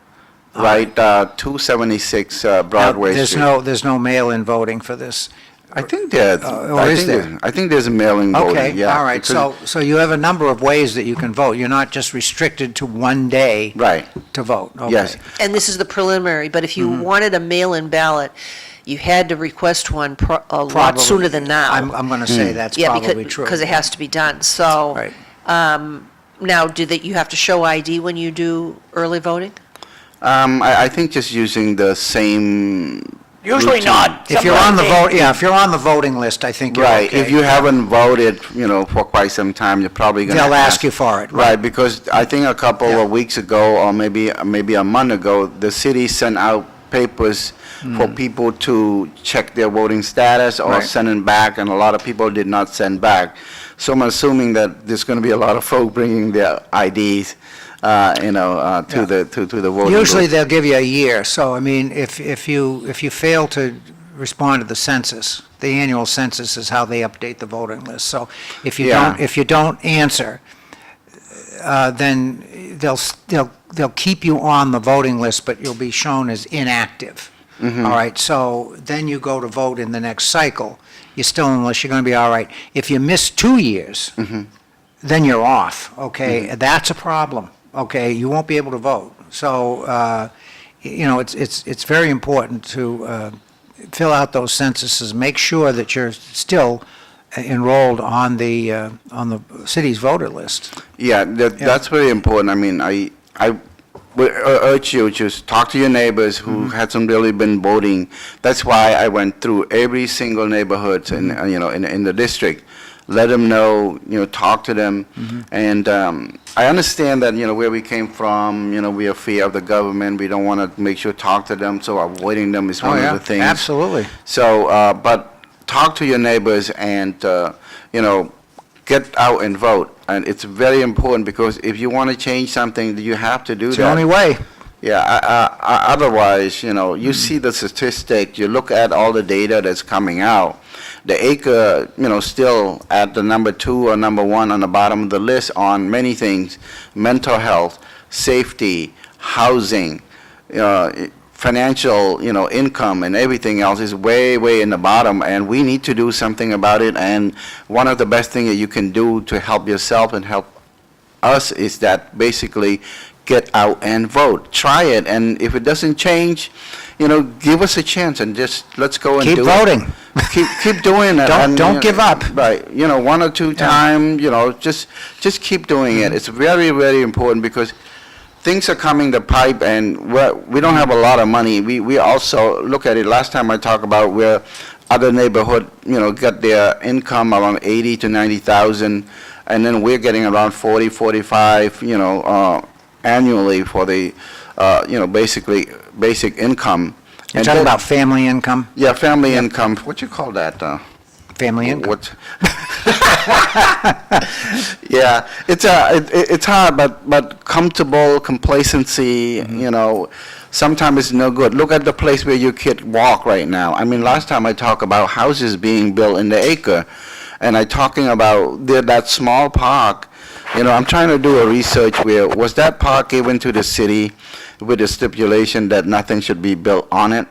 right, 276 Now, Broadway Street. there's no mail-in voting for this. I think that. or is there? I think there's a mail-in voting. Okay, Yeah. all right, because- so you have a number of ways that you can vote. You're not just restricted to one day Right. to vote. Okay. Yes. And this is the preliminary, but if you Mm-hmm. wanted a mail-in ballot, you had to request one a lot Probably. sooner than now. I'm going to say that's Yeah, probably true. because it has to be done, so. Right. Now, you have to show ID when you do early voting? I think just using the same. Usually routine. not. If you're on the Sometimes they- if you're on the voting list, I think you're okay. Right, if you haven't voted, for quite some time, you're probably gonna. They'll ask you for it. Right, because I think a couple Yeah. of weeks ago, or maybe a month ago, the city sent out papers for people to check their voting status or Right. send it back, and a lot of people did not send back. So I'm assuming that there's gonna be a lot of folk bringing their IDs, to the voting Usually booth. they'll give you a year, so I mean, if you fail to respond to the census, the annual census is how they update the voting list. So if Yeah. you don't answer, then they'll keep you on the voting list, but you'll be shown as inactive. All right, so then you go to vote in the next cycle. You're still on the list, you're going to be all right. If you miss 2 years, then you're off, okay? That's a problem, okay? You won't be able to vote. So, it's very important to fill out those censuses, make sure that you're still enrolled on the city's voter list. Yeah, that's very important. I mean, I would urge you to just talk to your neighbors who hasn't really been voting. That's why I went through every single neighborhood in the district. let them know, talk to them. And I understand that, where we came from, we are fear of the government. We don't want to make sure talk to them, so avoiding them is Oh, one yeah, of the things. absolutely. So, but talk to your neighbors and, get out and vote. And it's very important because if you want to change something, you have to do It's that. the only way. Yeah, otherwise, you see the statistic, you look at all the data that's coming out, the acre, still at the number 2 or number 1 on the bottom of the list on many things, mental health, safety, housing, financial, income and everything else is way, way in the bottom, and we need to do something about it. And one of the best things that you can do to help yourself and help us is that basically get out and vote. Try it, and if it doesn't change, give us a chance and just let's go and Keep do voting. it. Keep doing it. Don't give up. Right, 1 or 2 times, just keep doing it. It's very, very important because things are coming the pipe, and we don't have a lot of money. We also look at it, last time I talked about where other neighborhood, got their income around 80 to 90,000, and then we're getting around 40, 45, annually for the, basically basic income. You're And talking then- about family income? Yeah, family income. What you call that? Family income. What? Yeah, it's hard, but comfortable complacency. Sometimes it's no good. Look at the place where your kid walk right now. I mean, last time I talked about houses being built in the acre, and I talking about that small park. I'm trying to do a research where was that park given to the city with the stipulation that nothing should be built on it,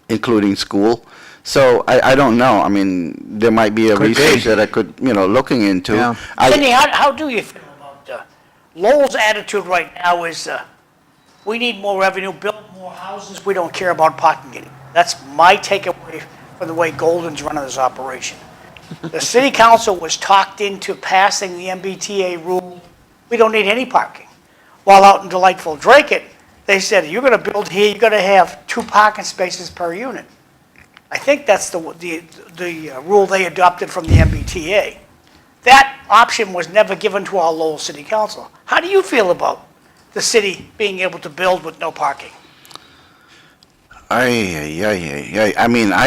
including school. So I don't know. I mean, there might be a Could research be. that I could, looking into. Yeah. Sidney, how do you feel about, Lowell's attitude right now is, we need more revenue, build more houses, we don't care about parking anymore. That's my takeaway from the way Golden's running this operation. The city council was talked into passing the MBTA rule, we don't need any parking. While out in delightful Drake, they said, you're gonna build here, you're gonna have 2 parking spaces per unit. I think that's the rule they adopted from the MBTA. That option was never given to our Lowell City Council. How do you feel about the city being able to build with no parking? I mean,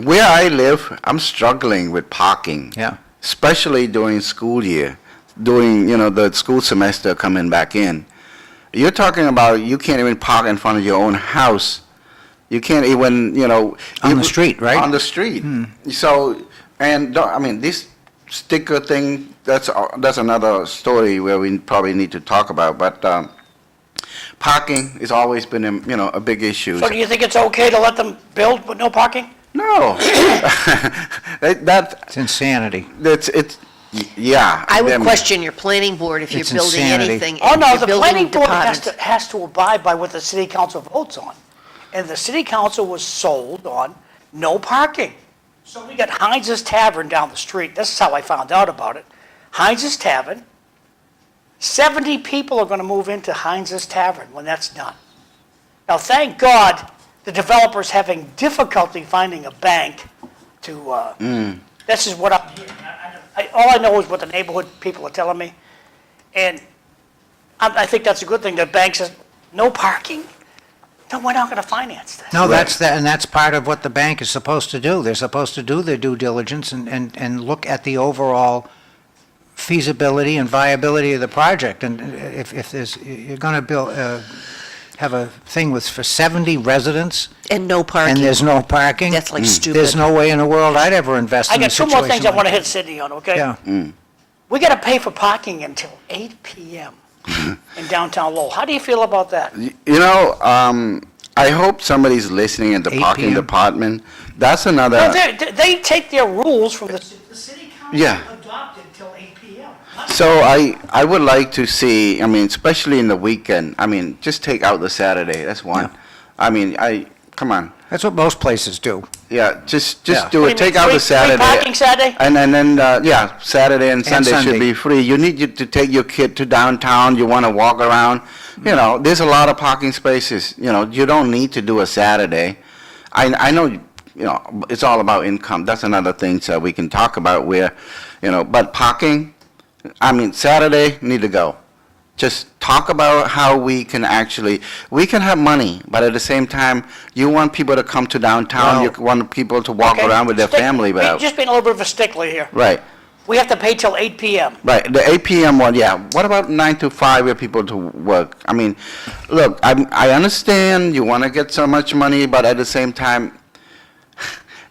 where I live, I'm struggling with parking. Yeah. Especially during school year, during, the school semester coming back in. You're talking about you can't even park in front of your own house. You can't even, On the street, right? On the street. So, and, I mean, this sticker thing, that's another story where we probably need to talk about, but parking has always been, a big issue. So do you think it's okay to let them build with no parking? No. It's insanity. Yeah. I would them- question your planning board if you're It's building insanity. anything. Oh, if no, you're the building planning board departments. has to abide by what the city council votes on. And the city council was sold on no parking. So we got Heinz's Tavern down the street. This is how I found out about it. Heinz's Tavern, 70 people are going to move into Heinz's Tavern when that's done. Now, thank God, the developer's having difficulty finding a bank to, this is what I'm hearing. All I know is what the neighborhood people are telling me. And I think that's a good thing. The bank says, no parking? No, we're not going to finance this. No, that's part of what the bank is supposed to do. They're supposed to do their due diligence and look at the overall feasibility and viability of the project. And if you're going to build, have a thing for 70 residents And no and parking. there's no parking. That's like stupid. There's no way in the world I'd ever invest I in a got 2 situation more things I want to like hit Sidney on, okay? that. Yeah. We got to pay for parking until 8 PM in downtown Lowell. How do you feel about that? I hope somebody's listening in the 8 parking p.m. department. That's another. Well, they take their rules from the city council Yeah. adopted till 8 PM. So I would like to see, I mean, especially in the weekend, I mean, just take out the Saturday, that's one. I mean, come on, That's what most places do. yeah, just Yeah. do What it, do you mean, take out the free Saturday. parking Saturday? And then, yeah, Saturday and Sunday should Sunday. be free. You need to take your kid to downtown, you want to walk around, there's a lot of parking spaces, you don't need to do a Saturday. I know it's all about income. That's another thing that we can talk about where, but parking, I mean, Saturday, need to go. Just talk about how we can have money, but at the same time, you want people to come to downtown, you want people to walk Okay, around with their family without. Just being a little bit of a stickler here. Right, We have to pay till 8 PM. right. The 8 PM one, yeah. What about 9 to 5 where people to work? I mean, look, I understand you want to get so much money, but at the same time,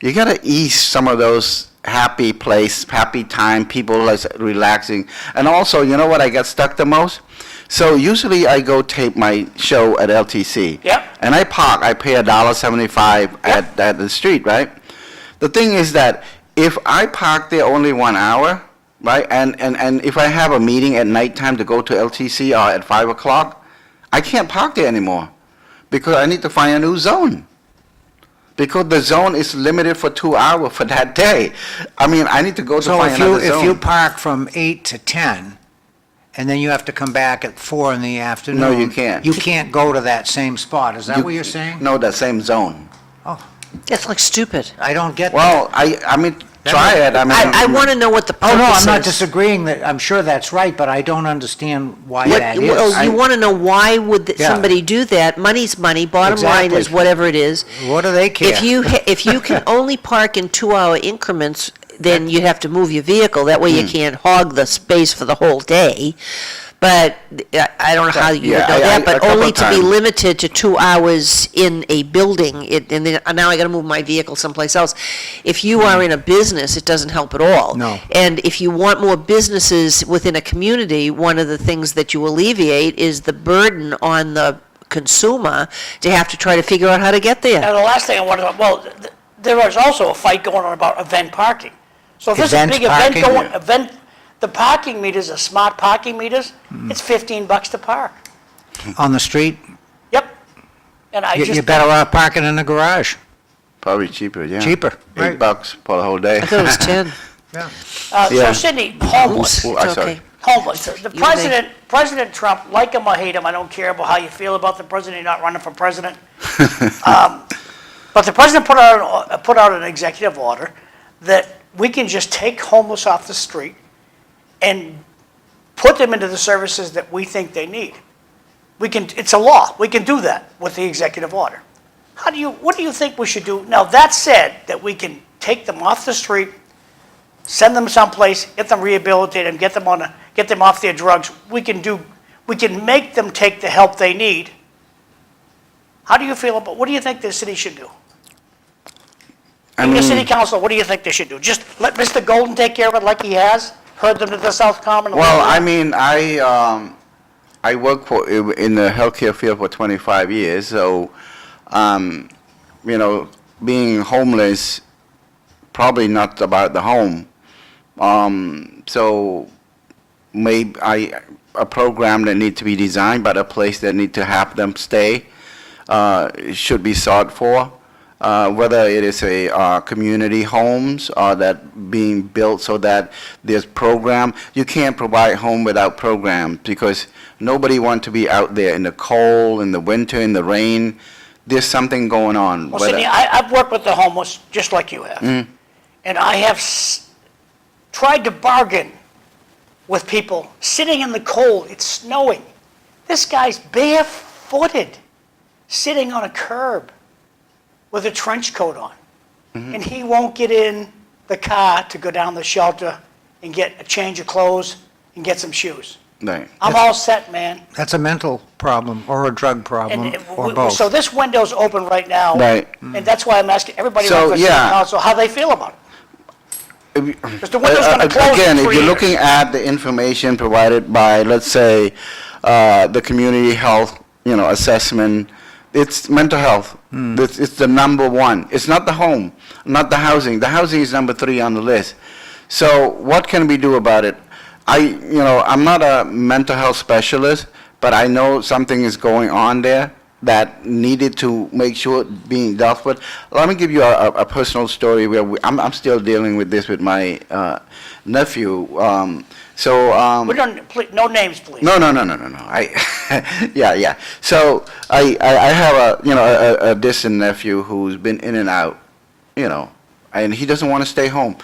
you got to ease some of those happy time, people like relaxing. And also, you know what I got stuck the most? So usually I go tape my show at LTC. Yep. And I park, I pay $1.75 at the street, right? The thing is that if I park there only 1 hour, right, and if I have a meeting at nighttime to go to LTC or at 5 o'clock, I can't park there anymore because I need to find a new zone. Because the zone is limited for 2 hours for that day. I mean, I need to go to So find another zone. if you park from 8 to 10, and then you have to come back at 4 in the afternoon. No, you can't. You can't go to that same spot, is that You- what you're saying? No, the same zone. That's like stupid. I don't get that. Well, I mean, try it. I mean, I want to know what the Oh, purpose no, is. I'm not disagreeing that, I'm sure that's right, but I don't understand why What- that well, is. you want to know why would Yeah. somebody do that? Money's money, bottom line is Exactly. whatever it is. What do they care? If you can only park in 2-hour increments, then you'd have to move your vehicle. That way Hmm. you can't hog the space for the whole day. But I don't know how you would Yeah, know a that, but couple only to be times. limited to 2 hours in a building, and then now I gotta move my vehicle someplace else. If you are in a business, it doesn't help at all. No. And if you want more businesses within a community, one of the things that you alleviate is the burden on the consumer to have to try to figure out how to get there. Now, the last thing I wanted to, there is also a fight going on about event parking. So if there's a Event big event parking? going, the parking meters, the smart parking meters, Hmm. it's $15 to park. On the street, Yep. And I you're just, better off parking in the garage. probably cheaper, yeah. Cheaper, right. $8 for the whole day. I thought it was 10. Yeah. so Yeah. Sydney, homeless. Oh, It's I'm sorry. okay. Homeless. The You may. President Trump, like him or hate him, I don't care about how you feel about the president, you're not running for president. But the president put out an executive order that we can just take homeless off the street and put them into the services that we think they need. It's a law. We can do that with the executive order. What do you think we should do? Now, that said, that we can take them off the street, send them someplace, get them rehabilitated, and get them off their drugs. We can make them take the help they need. How do you feel about, what do you think the city should do? I Being a city mean, council, what do you think they should do? Just let Mr. Golden take care of it like he has? Herd them to the South Common? well, I mean, I worked in the healthcare field for 25 years, so, being homeless, probably not about the home. So maybe a program that need to be designed, but a place that need to have them stay, should be sought for. Whether it is a community homes or that being built so that there's program. You can't provide home without program because nobody wants to be out there in the cold, in the winter, in the rain. There's something going on. Well, Sidney, I've worked with the homeless just like you have. And I have tried to bargain with people sitting in the cold. It's snowing. This guy's barefooted, sitting on a curb with a trench coat on. And he won't get in the car to go down the shelter and get a change of clothes and get some shoes. Right. I'm all set, man. That's a mental problem or a drug problem or both. So this window's open right now. Right. And that's why I'm asking everybody So, around for city yeah. council how they feel about it. Because the window's going to close Again, in if 3 you're years. looking at the information provided by, let's say, the community health, assessment, it's mental health. It's the number one. It's not the home, not the housing. The housing is number 3 on the list. So what can we do about it? I'm not a mental health specialist, but I know something is going on there that needed to make sure being dealt with. Let me give you a personal story where I'm still dealing with this with my nephew. We don't, please, no names, please. No. Yeah. So I have a distant nephew who's been in and out and he doesn't want to stay home.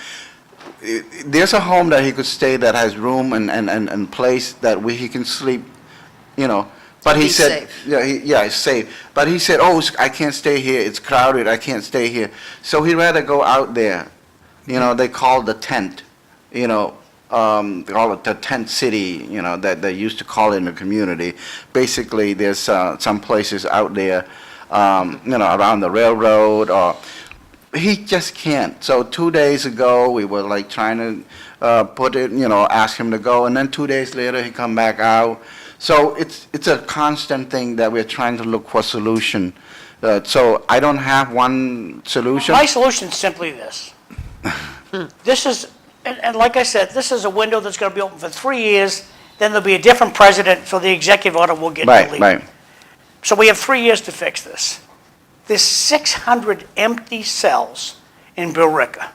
There's a home that he could stay that has room and place that he can sleep, But he He's said, safe. yeah, it's safe. But he said, I can't stay here. It's crowded. I can't stay here. So he'd rather go out there. They call the tent, they call it the tent city, that they used to call it in the community. Basically, there's some places out there, around the railroad, or he just can't. So 2 days ago, we were like trying to put it, ask him to go, and then 2 days later, he come back out. So it's a constant thing that we're trying to look for solution. So I don't have one solution. My solution is simply this. This is, and like I said, this is a window that's going to be open for 3 years, then there'll be a different president, so the executive order will get deleted. Right. So we have 3 years to fix this. There's 600 empty cells in Billerica.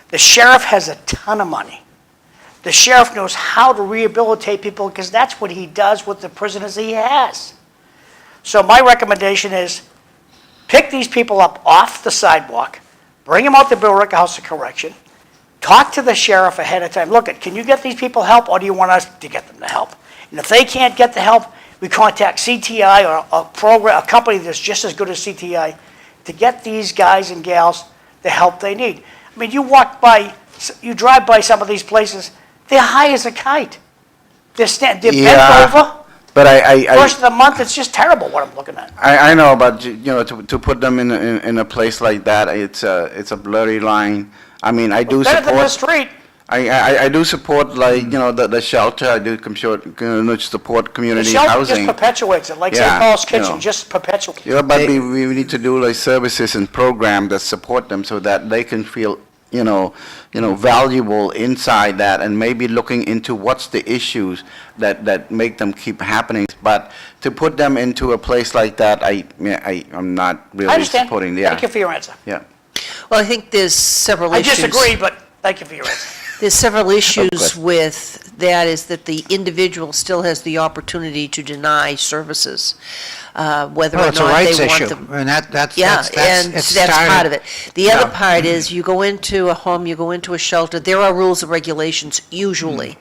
The sheriff has a ton of money. The sheriff knows how to rehabilitate people because that's what he does with the prisoners he has. So my recommendation is pick these people up off the sidewalk, bring them out to Billerica House of Correction, talk to the sheriff ahead of time. Look, can you get these people help, or do you want us to get them the help? And if they can't get the help, we contact CTI or a company that's just as good as CTI to get these guys and gals the help they need. I mean, you drive by some of these places, they're high as a kite. They're Yeah. bent over. But I First of the month, it's just terrible what I'm looking at. I know, but to put them in a place like that, it's a blurry line. I mean, I do Better than the support. street. I do support, like, the shelter. I do support The community shelter just housing. perpetuates it, like Yeah, St. Paul's you know. Kitchen, just perpetuates. Yeah, but we need to do like services and programs that support them so that they can feel, valuable inside that, and maybe looking into what's the issues that make them keep happening. But to put them into a place like that, I'm not I really understand. supporting. Yeah, Thank you for your answer. yeah. Well, I think there's several I issues. disagree, but thank you for your answer. There's several issues good. with that, is that the individual still has the opportunity to deny services, whether Well, or it's a not rights they want issue, them. and that's Yeah, and it's that's part started- of it. The other Yeah. part is, you go into a home, you go into a shelter, there are rules and regulations usually.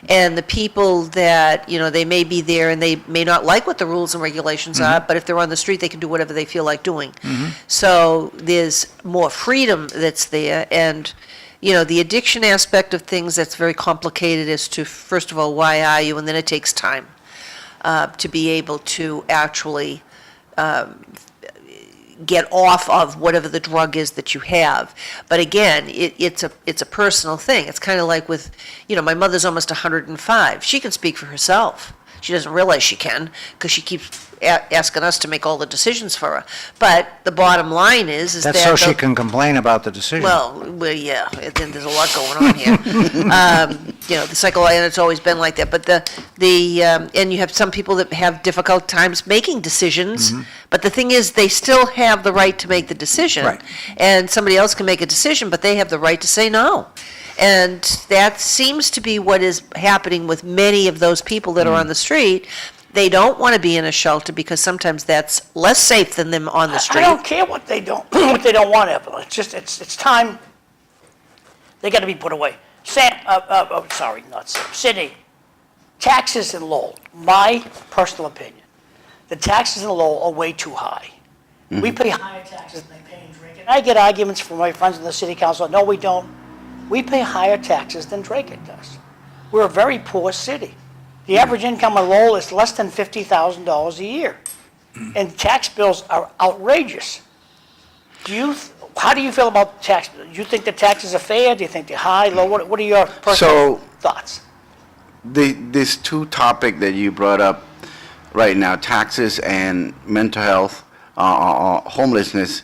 And the people that, they may be there and they may not like what the rules and regulations are, but if they're on the street, they can do whatever they feel like doing. So there's more freedom that's there, and the addiction aspect of things, that's very complicated as to, first of all, why are you? And then it takes time to be able to actually get off of whatever the drug is that you have. But again, it's a personal thing. It's kind of like with, my mother's almost 105. She can speak for herself. She doesn't realize she can, because she keeps asking us to make all the decisions for her. But the bottom line is that... That's so she can complain about the decision. Well, yeah, then there's a lot going on here. The cycle, and it's always been like that. But and you have some people that have difficult times making decisions. But the thing is, they still have the right to make the decision. Right. And somebody else can make a decision, but they have the right to say no. And that seems to be what is happening with many of those people that are on the street. They don't want to be in a shelter because sometimes that's less safe than them on the I street. don't care what they don't want, Evelyn. It's just, it's time. They got to be put away. Sidney, taxes in Lowell, my personal opinion, the taxes in Lowell are way too high. We pay higher taxes than they pay in Drake. And I get arguments from my friends in the city council, no, we don't. We pay higher taxes than Drake does. We're a very poor city. The average income in Lowell is less than $50,000 a year. And tax bills are outrageous. How do you feel about tax? Do you think the taxes are fair? Do you think they're high, low? What are your personal thoughts? This two topic that you brought up right now, taxes and mental health, homelessness,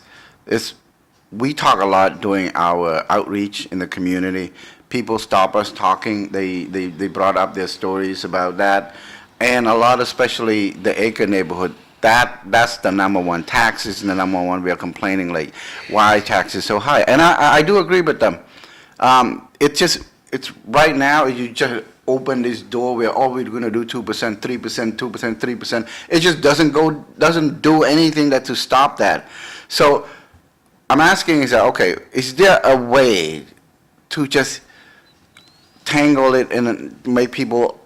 we talk a lot during our outreach in the community. People stop us talking. They brought up their stories about that, and a lot, especially the Acre neighborhood. That's the number one. Taxes is the number one. We are complaining, like, why taxes so high? And I do agree with them. It's right now, you just open this door where, we're going to do 2%, 3%, 2%, 3%. It just doesn't do anything to stop that. So I'm asking is that, okay, is there a way to just tangle it and make people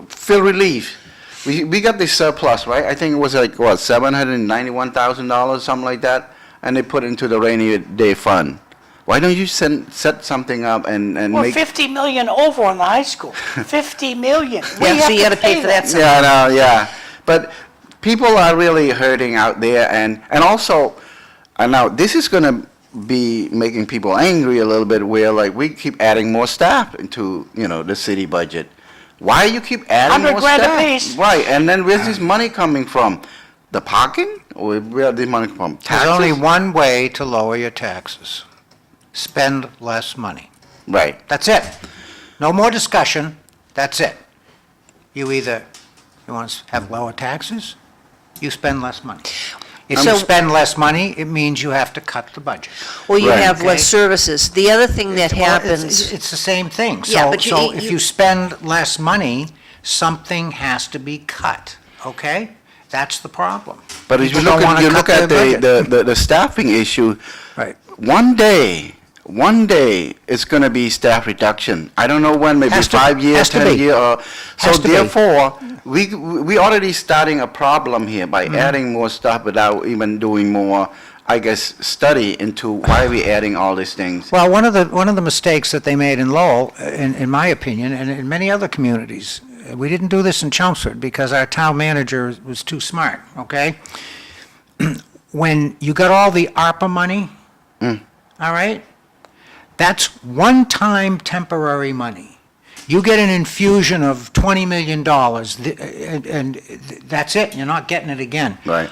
feel relief? We got this surplus, right? I think it was like, what, $791,000, something like that, and they put into the rainy day fund. Why don't you set something up and We're make? 50 million over on the high school. 50 million. We Yeah, have so you gotta pay for that somehow. Yeah, no, yeah. But people are really hurting out there, and also, now this is gonna be making people angry a little bit, where like we keep adding more staff into, the city budget. Why you keep adding more $100,000 staff? apiece. Right, and then where's this money coming from? The parking, or where this money from? There's only Taxes? one way to lower your taxes. Spend less money. Right, That's it. No more discussion. That's it. You want to have lower taxes, you spend less money. If you So- spend less money, it means you have to cut the budget. Or you Right. have less Okay. services. The other thing that Well, happens, It's the same thing. Yeah, So, but you- so you- if you spend less money, something has to be cut, okay? That's the problem. but if you People don't look wanna at, cut their budget. the staffing issue, Right. one day, it's gonna be staff reduction. I don't know when, maybe Has to- 5 years, has to 10 be. years, so Has to be. therefore, we already starting a problem here by adding more stuff without even doing more, I guess, study into why we adding all these things. Well, one of the mistakes that they made in Lowell, in my opinion, and in many other communities, we didn't do this in Chelmsford because our town manager was too smart, okay? When you got all the ARPA money, all right? That's one-time temporary money. You get an infusion of $20 million, and that's it, you're not getting it again. Right,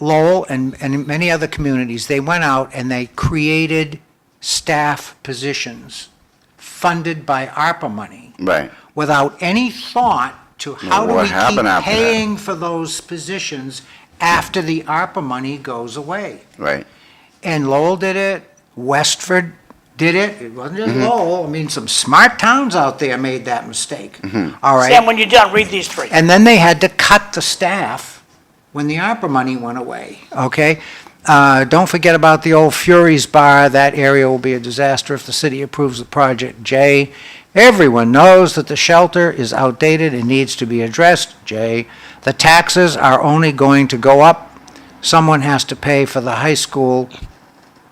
Lowell and many other communities, they went out and they created staff positions funded by ARPA money right, without any thought to how do what we keep happened after that? paying for those positions after the ARPA money goes away. right. And Lowell did it, Westford did it, it wasn't Mm-hmm. just Lowell, I mean, some smart towns out there made that mistake. Mm-hmm. All right? Sam, when you're done, read these three. And then they had to cut the staff when the ARPA money went away, okay? Don't forget about the old Fury's Bar. That area will be a disaster if the city approves the project. J, everyone knows that the shelter is outdated and needs to be addressed. J, the taxes are only going to go up. Someone has to pay for the high school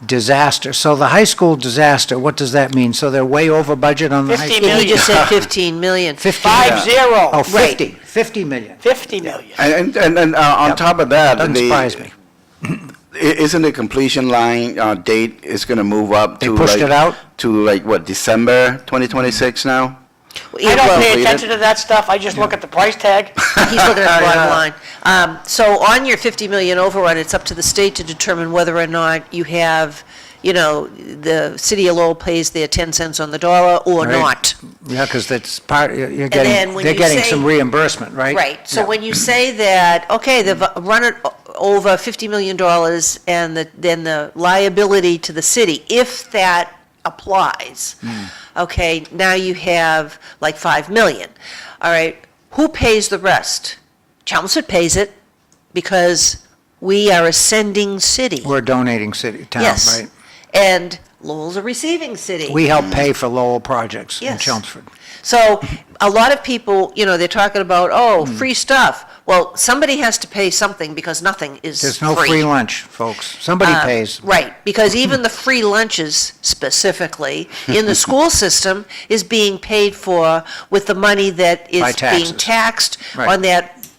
disaster. So the high school disaster, what does that mean? So they're way over budget on the high 50 school? he million. just said 15 million. 50. 50. Oh, Right. 50 million. 50 million. And on Yep. top of that, Doesn't surprise me. Isn't the completion line date is going to move up They to pushed like, it out? to like what, December 2026 now? Yeah, I don't well, pay completed. attention to that stuff. I just look at the price tag. He's looking at the bottom line. So on your 50 million overrun, it's up to the state to determine whether or not you have, the city of Lowell pays their 10 cents on the dollar or Right. not. Yeah, because that's part, then they're when getting you say- some reimbursement, right? Right, so Yeah. when you say that, okay, they've run it over $50 million and then the liability to the city, if that applies, okay, now you have like 5 million. All right, who pays the rest? Chelmsford pays it because we are a sending city. We're a donating city, town, Yes. right? And Lowell's a receiving city. We help pay for Lowell projects in Yes. Chelmsford. So a lot of people, they're talking about, free stuff. Well, somebody has to pay something because nothing is There's no free lunch, folks. Somebody pays. Right, because even the free lunches specifically in the school system is being paid for with the money that By is being taxes. taxed Right.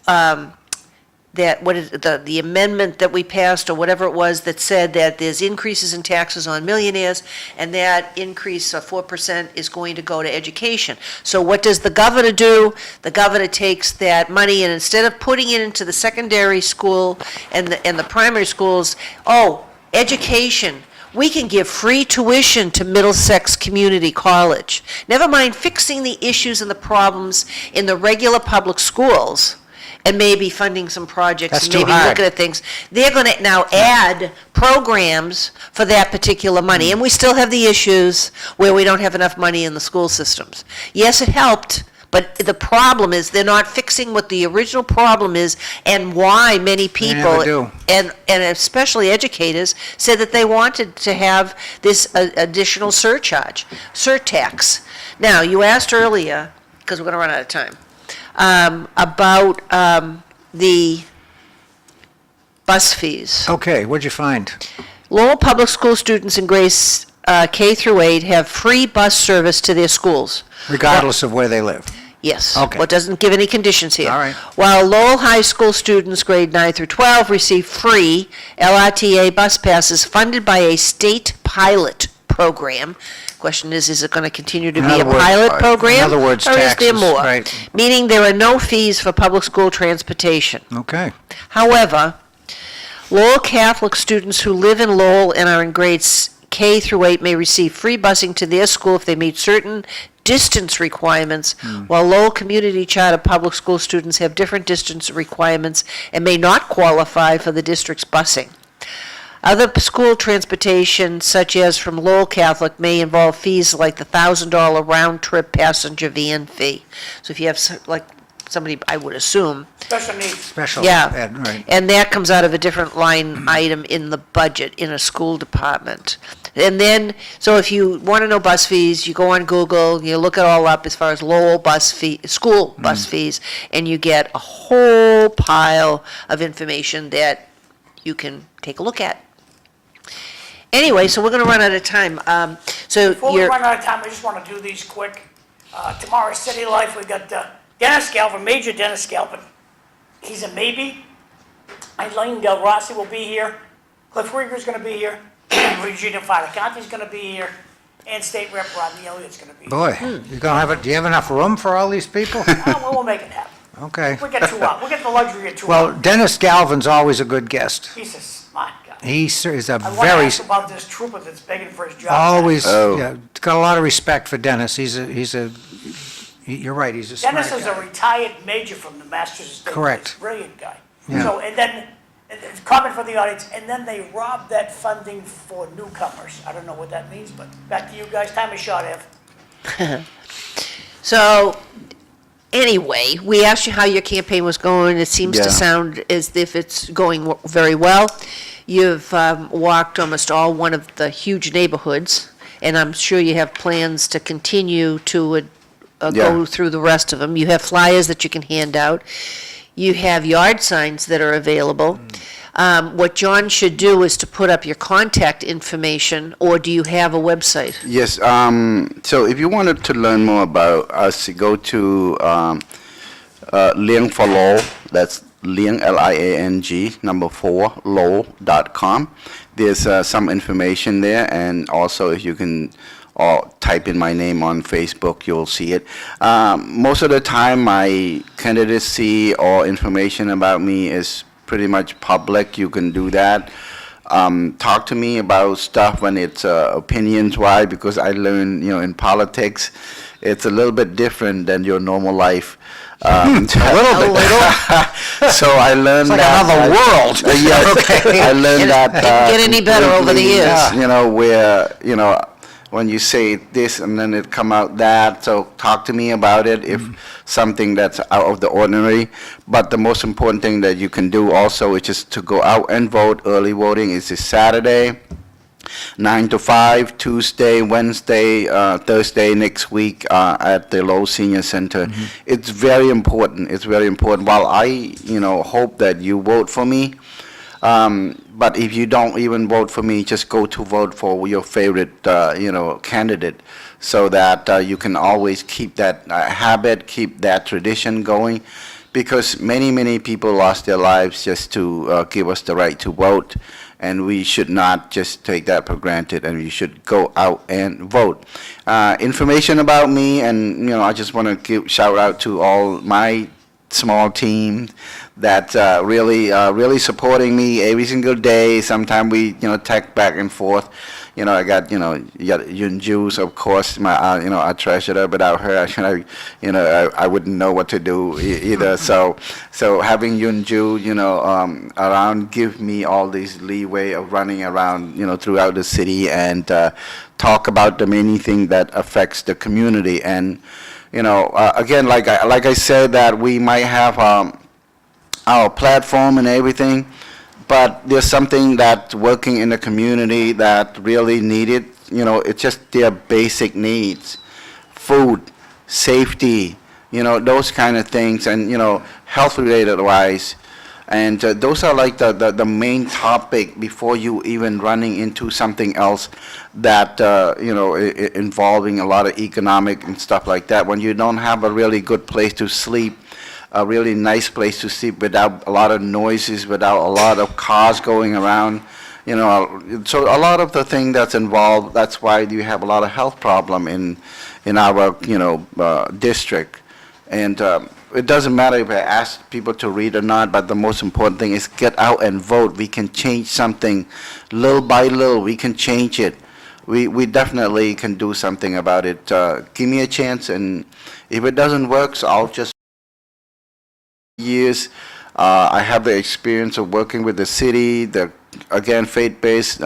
on what is it, the amendment that we passed or whatever it was that said that there's increases in taxes on millionaires and that increase of 4% is going to go to education. So what does the governor do? The governor takes that money and instead of putting it into the secondary school and the primary schools, education. We can give free tuition to Middlesex Community College. Never mind fixing the issues and the problems in the regular public schools and maybe funding some projects. That's and too maybe hard. looking at things. They're going to now add programs for that particular money. Mm. And we still have the issues where we don't have enough money in the school systems. Yes, it helped, But the problem is, they're not fixing what the original problem is, and why many people, never do. and especially educators, said that they wanted to have this additional surtax. Now, you asked earlier, because we're going to run out of time, about the bus fees. Okay, what'd you find? Lowell Public School students in grades K through 8 have free bus service to their schools. Regardless of where they live. Yes. Okay. Well, it doesn't give any conditions here. All right. While Lowell High School students, grade 9 through 12, receive free LRTA bus passes funded by a state pilot program. Question is it going to continue to In be a other words- pilot program? in other words, Or is there taxes, more? right. Meaning there are no fees for public school transportation. Okay. However, Lowell Catholic students who live in Lowell and are in grades K through 8 may receive free busing to their school if they meet certain distance requirements, while Lowell Community Charter public school students have different distance requirements and may not qualify for the district's busing. Other school transportation, such as from Lowell Catholic, may involve fees like the $1,000 round-trip passenger van fee. So if you have, like, somebody, I would assume, Special needs. Special yeah, ed, right. and that comes out of a different line item in the budget in a school department. And then, so if you want to know bus fees, you go on Google, you look it all up as far as Lowell bus fee, school bus fees, and you get a whole pile of information that you can take a look at. Anyway, so we're going to run out of time. So Before we you're, run out of time, I just want to do these quick. Tomorrow, City Life, we got Dennis Galvin, Major Dennis Galvin. He's a maybe. Eileen Del Rossi will be here. Cliff Rieger's going to be here. Regina Fatacanti's going to be here. And State Rep Rodney Elliott's going to be here. Boy, you're gonna have do you have enough room for all these people? Well, we'll make it happen. Okay. We'll get 2 hours. We'll get the luxury of 2 Well, hours. Dennis Galvin's always a good guest. He's a smart guy. Is a I want to very, ask about this trooper that's begging for his job. always, Oh. yeah, got a lot of respect for Dennis. You're right, he's a smart Dennis is a guy. retired major from the Massachusetts State. Correct. He's a brilliant guy. Yeah. So, and then, comment for the audience, and then they robbed that funding for newcomers. I don't know what that means, but back to you guys. Time is short, Ev. so, anyway, we asked you how your campaign was going. It seems Yeah. to sound as if it's going very well. You've walked almost all one of the huge neighborhoods, and I'm sure you have plans to continue to go Yeah. through the rest of them. You have flyers that you can hand out. You have yard signs that are available. What John should do is to put up your contact information, or do you have a website? Yes, so if you wanted to learn more about us, go to Liang for Lowell, that's Liang, Liang, number 4, Lowell.com. There's some information there, and also if you can type in my name on Facebook, you'll see it. Most of the time, my candidacy or information about me is pretty much public. You can do that. Talk to me about stuff when it's opinions. Why? Because I learned, in politics, it's a little bit different than your normal life. A little bit. So I learned It's like that. another world. Yes, I learned that. Didn't get any better over the years. Where, when you say this and then it come out that, so talk to me about it if something that's out of the ordinary. But the most important thing that you can do also is just to go out and vote. Early voting is this Saturday, 9 to 5, Tuesday, Wednesday, Thursday next week at the Lowell Senior Center. It's very important. It's very important. While I, hope that you vote for me, but if you don't even vote for me, just go to vote for your favorite, candidate, so that you can always keep that habit, keep that tradition going, because many, many people lost their lives just to give us the right to vote, and we should not just take that for granted, and we should go out and vote. Information about me, and I just want to give shout out to all my small team that really supporting me every single day. Sometimes we text back and forth. I got you got Yun Juice, of course, my our treasurer. Without her, I wouldn't know what to do either. So having Yun Ju around give me all this leeway of running around throughout the city and talk about the many things that affects the community. And Again, like I said, that we might have our platform and everything, but there's something that's working in the community that really needed. It's just their basic needs: food, safety, those kind of things, and health-related wise. And those are like the main topic before you even running into something else that, involving a lot of economic and stuff like that. When you don't have a really good place to sleep, a really nice place to sleep without a lot of noises, without a lot of cars going around, so a lot of the thing that's involved, that's why you have a lot of health problem in our, district. And it doesn't matter if I ask people to read or not, but the most important thing is get out and vote. We can change something little by little. We can change it. We definitely can do something about it. Give me a chance, and if it doesn't work, so I'll just years. I have the experience of working with the city, again, faith-based,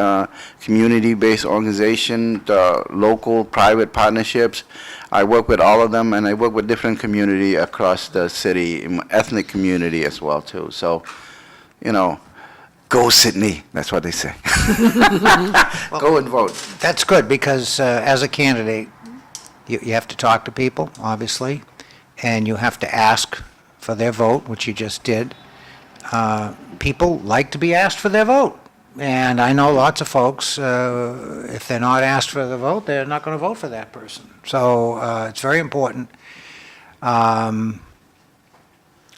community-based organization, the local private partnerships. I work with all of them, and I work with different community across the city, ethnic community as well, too. So, go Sidney, that's what they say. Go and vote. That's good, because as a candidate, you have to talk to people, obviously, and you have to ask for their vote, which you just did. People like to be asked for their vote. And I know lots of folks, if they're not asked for the vote, they're not going to vote for that person. So it's very important. And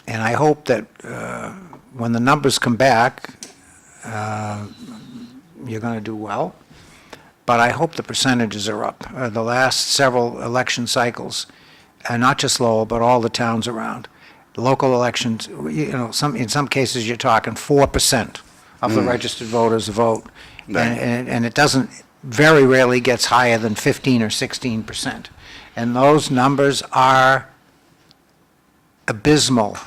I hope that when the numbers come back, you're going to do well. But I hope the percentages are up. The last several election cycles, not just Lowell, but all the towns around, local elections, in some cases you're talking 4% of the registered voters vote, and it doesn't, very rarely gets higher than 15 or 16%. And those numbers are abysmal.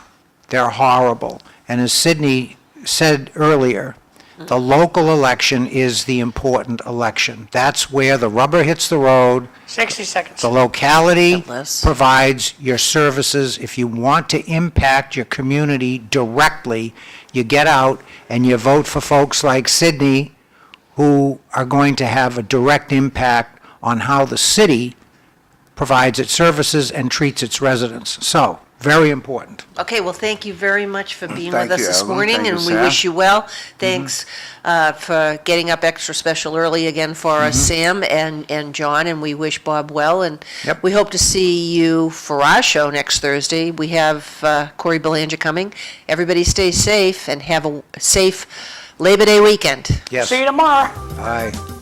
They're horrible. And as Sidney said earlier, the local election is the important election. That's where the rubber hits the road. 60 seconds. The locality Less. provides your services. If you want to impact your community directly, you get out and you vote for folks like Sidney, who are going to have a direct impact on how the city provides its services and treats its residents. So, very important. Okay, well, thank you very much for being Thank with us you, this Evelyn. morning, Thank you, and we Sam. wish you well. Thanks for getting up extra special early again for us, Sam and John, and we wish Bob well. And Yep. we hope to see you for our show next Thursday. We have Corey Belanger coming. Everybody stay safe and have a safe Labor Day weekend. Yes. See you tomorrow. Aye.